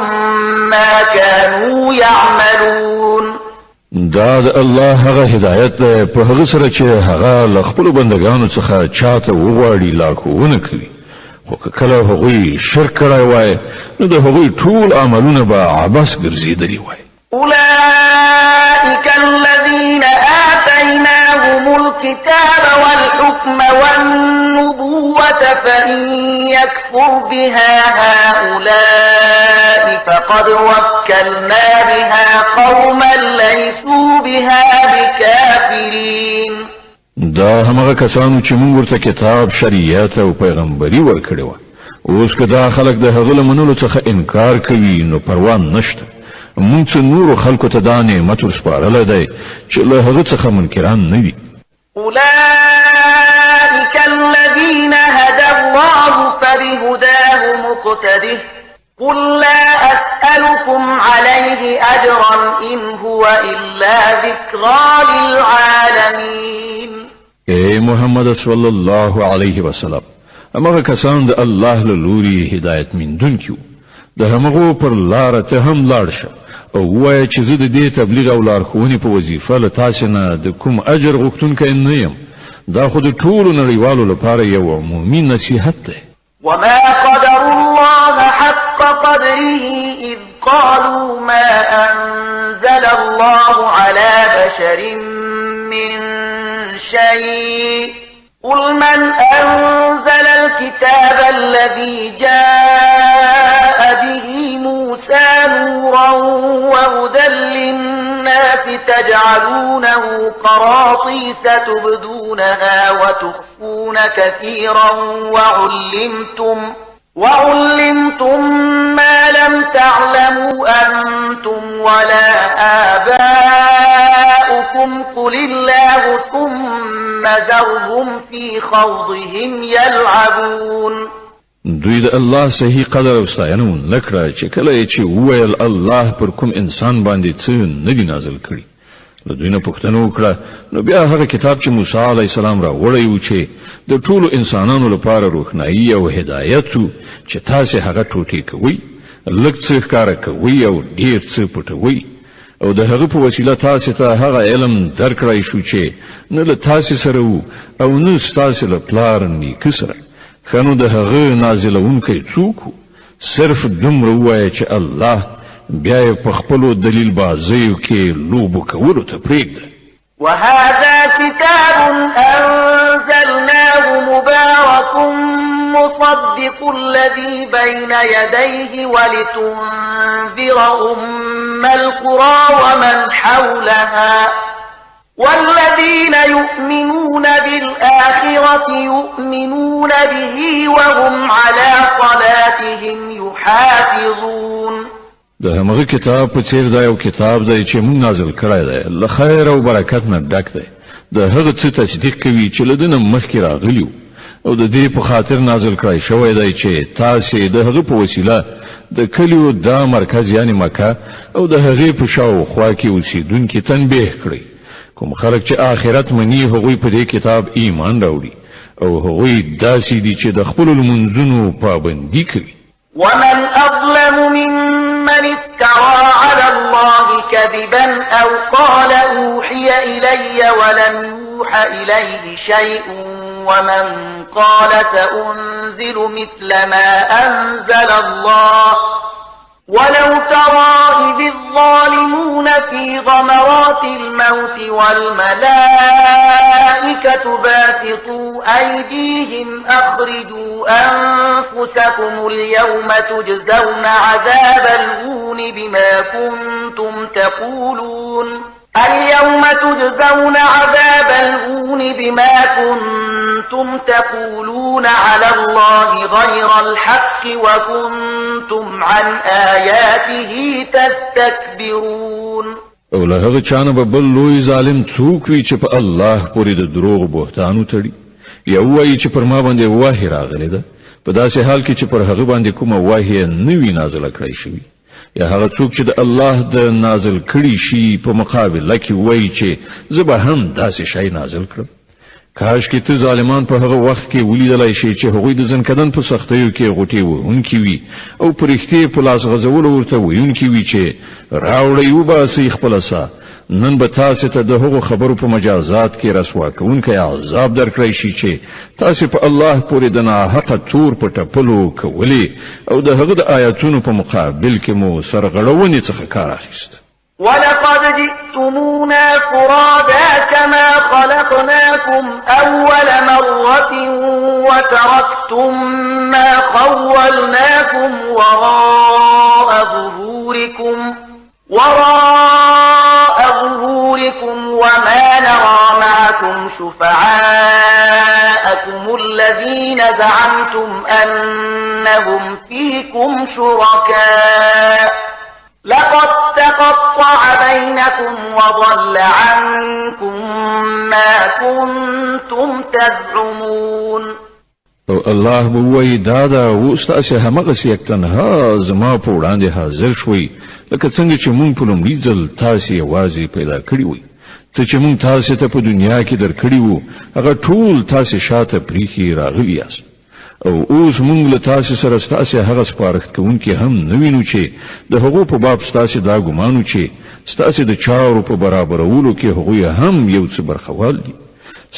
ما كانوا يعملون. دا د الله هغه هدایت ده په هغه سره چې هغه له خپلو بندګانو څخه چاته وغواړي لارښوونه کوي، خو که کله هغوی شرک کړی وای نو د هغوی ټول عملونه به عبث ګرځېدلي وای. أولئك الذين آتيناهم الكتاب والحكم والنبوة فإن يكفر بها هؤلاء فقد وكلنا بها قوما ليسوا بها بكافرين. دا همغه کسانو چې موږ ورته کتاب، شریعت او پیغمبري ورکړی و، اوس که دا خلک د هغه له منلو څخه انکار کوي نو پروا نشته. مونږ څه نورو خلکو ته دا نعمت ورسپارلی دی چې له هغه څخه منکران نه دي. أولئك الذين هدى الله فبه مقتده قل لا أسألكم عليه أجرا إن هو إلا ذكرى للعالمين. اے محمد صلی الله علیه وسلم، امغه کسان د الله له لوري هدایت میندونکي د همغو پر لار ته هم لاړ شه او وایه چې زه د دې تبلیغ او لارښوونې په وظیفه له تاسې نه د کوم اجر غوښتونکی نه یم. دا خو د ټولو نړیوالو لپاره یو عمومي نصیحت دی. وما قدر الله حق قدره إذ قالوا ما أنزل الله على بشر من شيء قل من أنزل الكتاب الذي جاء به موسى نورا وهدى للناس تجعلونه قراطيس تبدونها وتخفون كثيرا وعلمتم ما لم تعلموا أنتم ولا آباؤكم قل الله ثم ذرهم في خوضهم يلعبون. دوی د الله صحیح قدر او ستاینه ونکړه چې کله چې وویل الله پر کوم انسان باندې څه نه دی نازل کړی. له دوی نه پوښتنه وکړه نو بیا هغه کتاب چې موسی علیه السلام را وړی و چې د ټولو انسانانو لپاره روښنایي او هدایت و چې تاسې هغه ټوټې کوئ، لږ څه ښکاره کوئ او ډېر څه پټوئ او د هغه په وسیله تاسې ته هغه علم درکړی شو چې نه له تاسې سره و او نه ستاسې له پلار نیکه سره. ښه نو د هغه نازلونکی څوک و؟ صرف دومره ووایه چې الله بیا یې په خپلو دلیل بازیو کې لوبو کولو ته پرېږده. وهذا كتاب أنزلناه مبارك مصدق الذي بين يديه ولتنذر أم القرى ومن حولها والذين يؤمنون بالآخرة يؤمنون به وهم على صلاتهم يحافظون. د همغه کتاب په څیر دا یو کتاب دی چې موږ نازل کړی دی، له خیر او برکت نه ډک دی. د هغه څه تصدیق کوي چې له ده نه مخکې راغلي وو او د دې په خاطر نازل کړی شوی دی چې تاسې د هغه په وسیله د کلیو دا مرکز یعنی مکه او د هغې په شاوخوا کې اوسېدونکي تنبیه کړئ. کوم خلک چې آخرت مني هغوی په دې کتاب ایمان راوړي او هغوی داسې دي چې د خپلو لمونځونو پابندي کوي. ومن أظلم ممن افترى على الله كذبا أو قال أوحي إلي ولم يوح إليه شيء ومن قال سأنزل مثل ما أنزل الله ولو ترى إذ الظالمون في غمرات الموت والملائكة باسطوا أيديهم أخرجوا أنفسكم اليوم تجزون عذاب الهون بما كنتم تقولون على الله غير الحق وكنتم عن آياته تستكبرون. او له هغه چانه به بل لوی ظالم څوک وي چې په الله پورې د دروغ بهتان وتړي یا وایي چې پر ما باندې وحی راغلی ده په داسې حال کې چې پر هغه باندې کومه وحی نه وي نازله کړی شوی، یا هغه څوک چې د الله د نازل کړي شي په مقابله کې وایي چې زه به هم داسې شی نازل کړم. کاش کې ته ظالمان په هغه وخت کې ولیدلای شي چې هغوی د ځنکدن په سختیو کې غوټې وهونکي وي او په رښتیا په لاس غځولو ورته ویونکي وي چې راوړئ وباسئ خپله ساه. نن به تاسې ته د هغو خبرو په مجازات کې رسوا کوونکی عذاب درکړی شي چې تاسې په الله پورې د ناحقه تور په ټپلو کولې او د هغه د آیاتونو په مقابل کې مو سرغړونې څخه کار اخیست. ولقد جئتمونا فرادا كما خلقناكم أول مرة وتركتم ما خولناكم وراء ظهوركم وما نرى معكم شفعاءكم الذين زعمتم أنهم فيكم شركاء لقد تقطع بينكم وضل عنكم ما كنتم تزعمون. او الله به وایي دا اوس تاسې همغسې یک تنها زما په وړاندې حاضر شوئ لکه څنګه چې مونږ په لومړي ځل تاسې یوازې پیدا کړي وئ څه چې مونږ تاسې ته په دنیا کې درکړي وو هغه ټول تاسې شاته پریښي راغلي یاست او اوس مونږ له تاسې سره ستاسې هغه سپارښت کوونکي هم نه وینو چې د هغو په باب ستاسې دا ګمانو چې ستاسې د چارو په برابرولو کې هغوی هم یو څه برخوال دي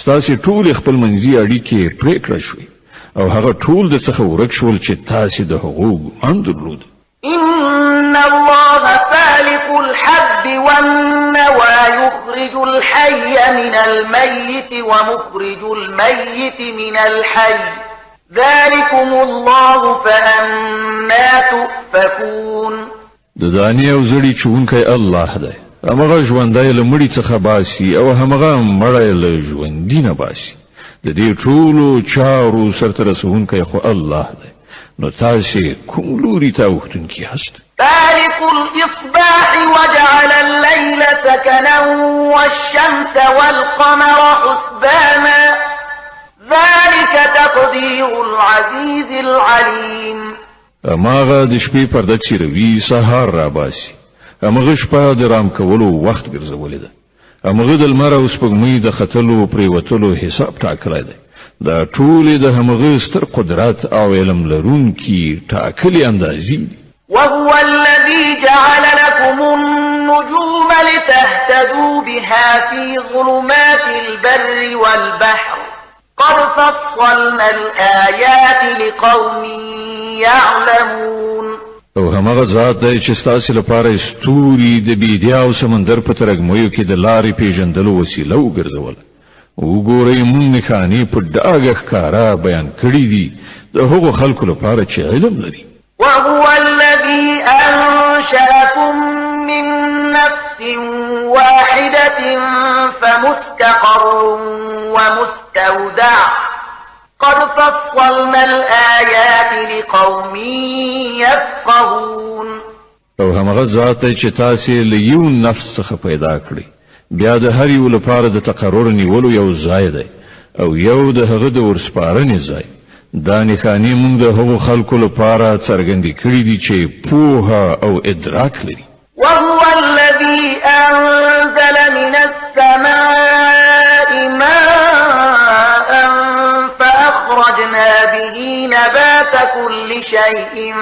ستاسې ټولې خپل منځي اړیکې پرېکړه شوې او هغه ټول د څخه ورک شول چې تاسې د هغو ګمان درلود إن الله فالق الحب والنوى يخرج الحي من الميت ومخرج الميت من الحي ذلكم الله فأنا تؤفكون د دانې او زړی چونکی الله دی همغه ژوندی له مړي څخه باسي او همغه مړی له ژوندي نه باسي د دې ټولو چارو سرته رسونکی خو الله دی نو تاسې کوم لوري ته اوښتونکي یاست فالق الإصباح وجعل الليل سكنا والشمس والقمر حسبانا ذلك تقدير العزيز العليم اماغه د شپې پرده چیروي سهار را باسي امغه شپه د رام کولو وخت ګرځولې ده امغه د لمر او سپوږمۍ د ختلو پریوتلو حساب ټاکلی دی دا ټول د همغه ستر قدرت او علم لرونکي ټاکلي اندازې دي وهو الذي جعل لكم النجوم لتهتدوا بها في ظلمات البر والبحر قد فصلنا الآيات لقوم يعلمون او همغه ذات دی چې ستاسو لپاره ستوري د بيدیا او سمندر په ترګمویو کې د لارې پیژندلو وسیله وګرځول وګورئ مونږ نښانې په ډاګه ښکارا بیان کړي دي د هغو خلکو لپاره چې علم لري وهو الذي أنشأكم من نفس واحدة فمستقر ومستودع قد فصلنا الآيات لقوم يفقهون او همغه ذات چې تاسو له یو نفس څخه پیدا کړی بیا د هر یو لپاره د تقرر نیولو یو ځای دی او یو د هغه د ورسپارنې ځای دا نښانې موږ د هغو خلکو لپاره څرګندې کړي دي چې پوهه او ادراک لري وهو الذي أنزل من السماء ماء فأخرجنا به نبات كل شيء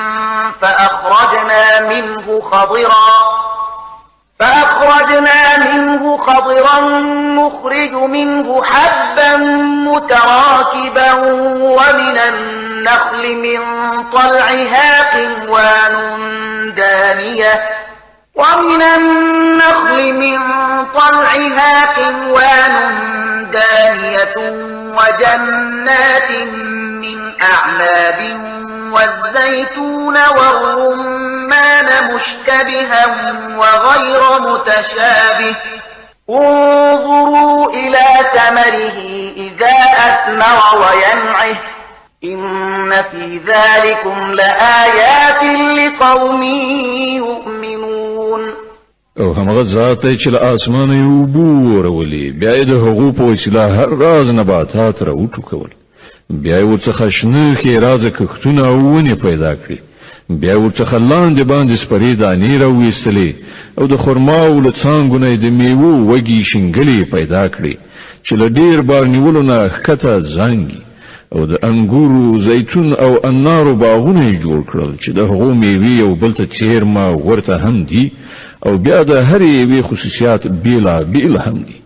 فأخرجنا منه خضرا نخرج منه حبا متراكبا ومن النخل من طلعها قنوان دانية وجنات من أعناب والزيتون والرمان مشتبها وغير متشابه انظروا إلى ثمره إذا أثمر وينعه إن في ذلكم لآيات لقوم يؤمنون او همغه ذات چې له اسمانه یو بو ورولي بیا د هغو په وسیله هر راز نباتات راوټوکول بیا ورڅخه شنه خیرازه کښتونه او ونې پیدا کړې بیا ورڅخه لاندې باندې سپرې دانې راویستلې او د خرما او له څانګو نه د میوو وږي شینګلې پیدا کړې چې له ډېر بار نیولو نه ښکته زانګي او د انګورو زیتون او انارو باغونه جوړ کړل چې د هغو میوې یو بل ته څیرمه ورته هم دي او بیا د هر یوې خصوصیات بیل هم دي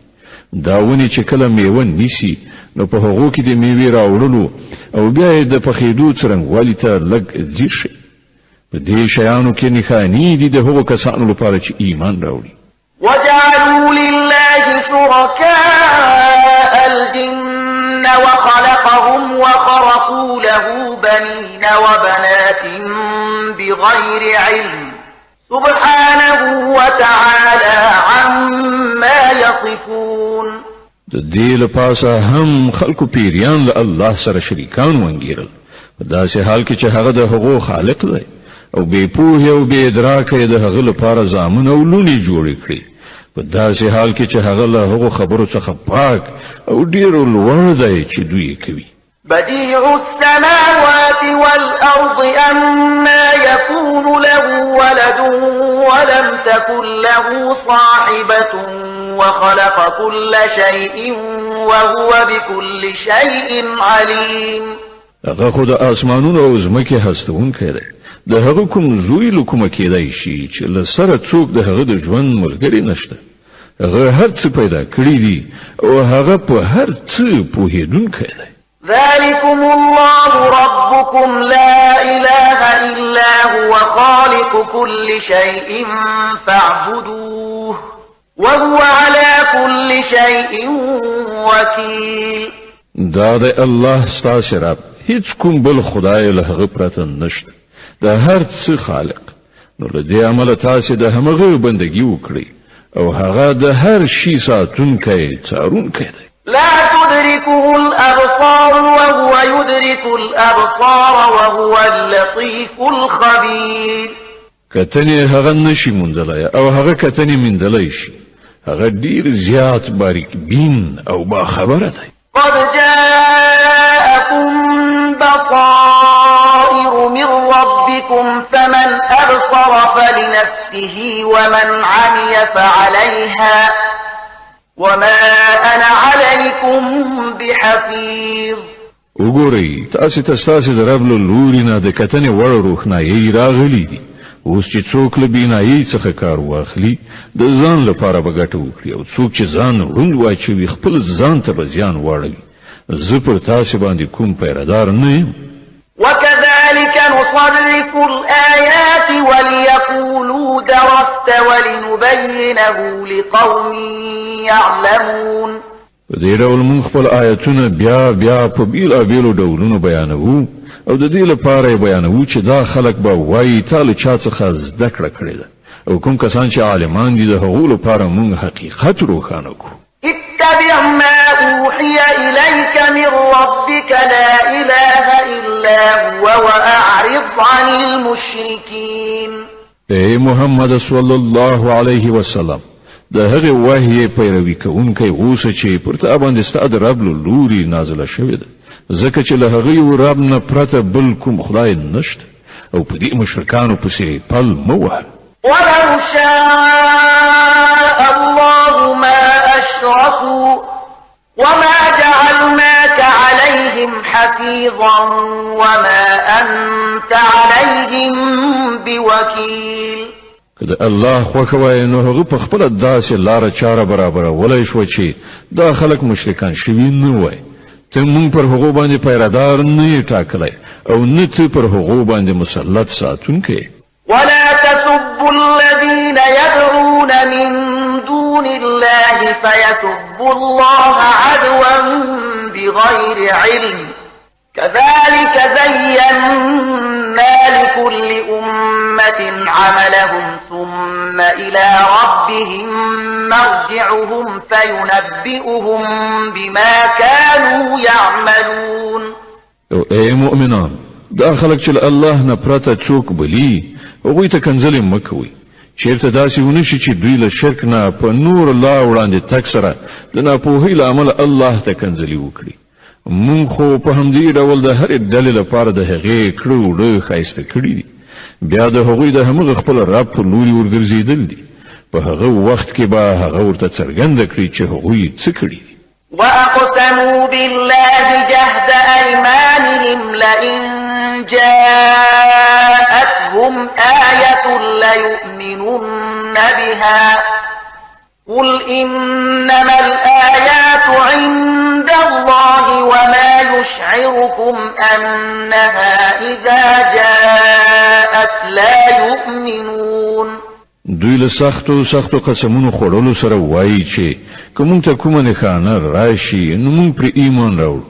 دا ونې چې کله میوه نیسي نو په هغو کې د میوې راوړلو او بیا د پخېدو څرنګوالي ته لږ ځیر شي په دې شیانو کې نښانې دي د هغو کسانو لپاره چې ایمان راوړي وجعلوا لله شركاء الجن وخلقهم وخرقوا له بنين وبنات بغير علم سبحانه وتعالى عما يصفون د دې لپاره هم خلکو پیریان له الله سره شریکان وانګیرل په داسې حال کې چې هغه د هغو خالق دی او بے پوهه او بے ادراک د هغه لپاره ځامن او لونی جوړ کړي په داسې حال کې چې هغه له هغو خبرو څخه پاک او ډیر لوړ دی چې دوی کوي بديع السماوات والأرض أنى يكون له ولد ولم تكن له صاحبة وخلق كل شيء وهو بكل شيء عليم. هغه خو د اسمانونو او ځمکې هستونکی دی. د هغه کوم زوی له کومه کېدای شي چې له سره څوک د هغه د ژوند ملګری نشته. هغه هر څه پیدا کړی دي او هغه په هر څه پوهېدونکی دی. ذلكم الله ربكم لا إله إلا هو خالق كل شيء فاعبدوه وهو على كل شيء وكيل. دا د الله ستاسو رب، هیڅ کوم بل خدای له هغه پرته نشته، د هر څه خالق. نو له دې عمله تاسو د همغه بندګي وکړئ او هغه د هر شي ساتونکی څارونکی دی. لا تدركه الأبصار وهو يدرك الأبصار وهو اللطيف الخبير. کتنې هغه نشي موندلای او هغه کتنې موندلای شي. هغه ډیر زیات باریک بین او با خبره دی. قد جاءكم بصائر من ربكم فمن أبصر فلنفسه ومن عمي فعليها وما أنا عليكم بحفيظ. وګورئ، تاسو د رب له لوري نه د کتنې وړ روښنایي راغلي دي. اوس چې څوک له بینایي څخه کار واخلي د ځان لپاره به ګټه وکړي او څوک چې ځان روند واچوي خپل ځان ته به زیان واړوي. زه پر تاسو باندې کوم پیردار نه یم. وكذلك نصرف الآيات وليقولوا درست ولنبينه لقوم يعلمون. په دې ډول موږ خپل آیتونه بیا په بیلابیلو ډولونو بیانوو او د دې لپاره بیانوو چې دا خلک به وایي تا له چا څخه زده کړه کړې ده او کوم کسان چې عالمان دي د هغو لپاره موږ حقیقت روښانه کړو. اتبع ما أوحي إليك من ربك لا إله إلا هو وأعرض عن المشركين. اے محمد صلی الله علیه وسلم، د هغه وحی پیروي کوونکی اوسه چې پر تا باندې ستاسو رب له لوري نازله شوې ده، ځکه چې له هغه یو رب نه پرته بل کوم خدای نشته او په دې مشرکانو پسې پل مه وهه. ولو شاء الله ما أشركوا وما جعلناك عليهم حفيظا وما أنت عليهم بوكيل. کله الله خوښ وای نو هغه په خپل داسې لار چاره برابر ولای شو چې دا خلک مشرکان شوي نه وای. ته مونږ پر هغه باندې پیرادار نه ټاکلای او نه ته پر هغه باندې مسلط ساتونکې. ولا تسبوا الذين يدعون من دون الله فيسبوا الله عدوا بغير علم كذلك زينا لكل أمة عملهم ثم إلى ربهم مرجعهم فينبئهم بما كانوا يعملون. اے مؤمنان، دا خلق چې الله نه پرته څوک بلی هغوی ته کنځلې مه کوئ. چېرته داسې ونه شي چې دوی له شرک نه په نور الله وړاندې تګ سره د ناپوهۍ له امله الله ته کنځلې وکړي. مونږ خو په همدې ډول د هرې ډلې لپاره د هغې کړه وړه ښایسته کړي دي، بیا د هغوی د همغه خپل رب پر لوري ورګرځېدل دي. په هغه وخت کې به هغه ورته څرګنده کړي چې هغوی څه کړي دي. وأقسموا بالله جهد أيمانهم لئن جاءتهم آية ليؤمنن بها قل إنما الآيات عند الله وما يشعركم أنها إذا جاءت لا يؤمنون. دوی له سختو قسمونو خوړلو سره وایي چې کوم ته کومه نښانه راشي نو موږ پر ایمان راوړو.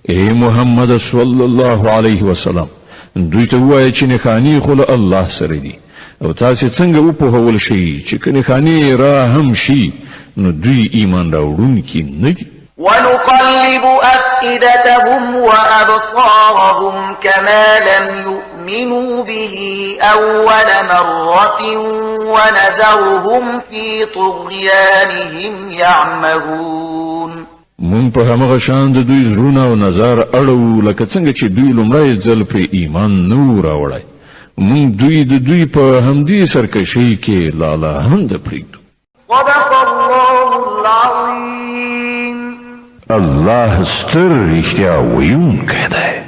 اے محمد صلی الله علیه وسلم، دوی ته وایي چې نښانې خو له الله سره دي او تاسو څنګه وپوهول شئ چې که نښانې را هم شي نو دوی ایمان راوړونکي نه دي. ونقلب أفئدتهم وأبصارهم كما لم يؤمنوا به أول مرة ونذرهم في طغيانهم يعمهون. مونږ په همغه شان د دوی زړونه او نظر اړو لکه څنګه چې دوی لومړی ځل پر ایمان نو راوړی مونږ دوی د دوی په همدې سرکشي کې لاله هم د پریږدو. صدق الله العظیم. الله ستر رښتیا ویونکی دی.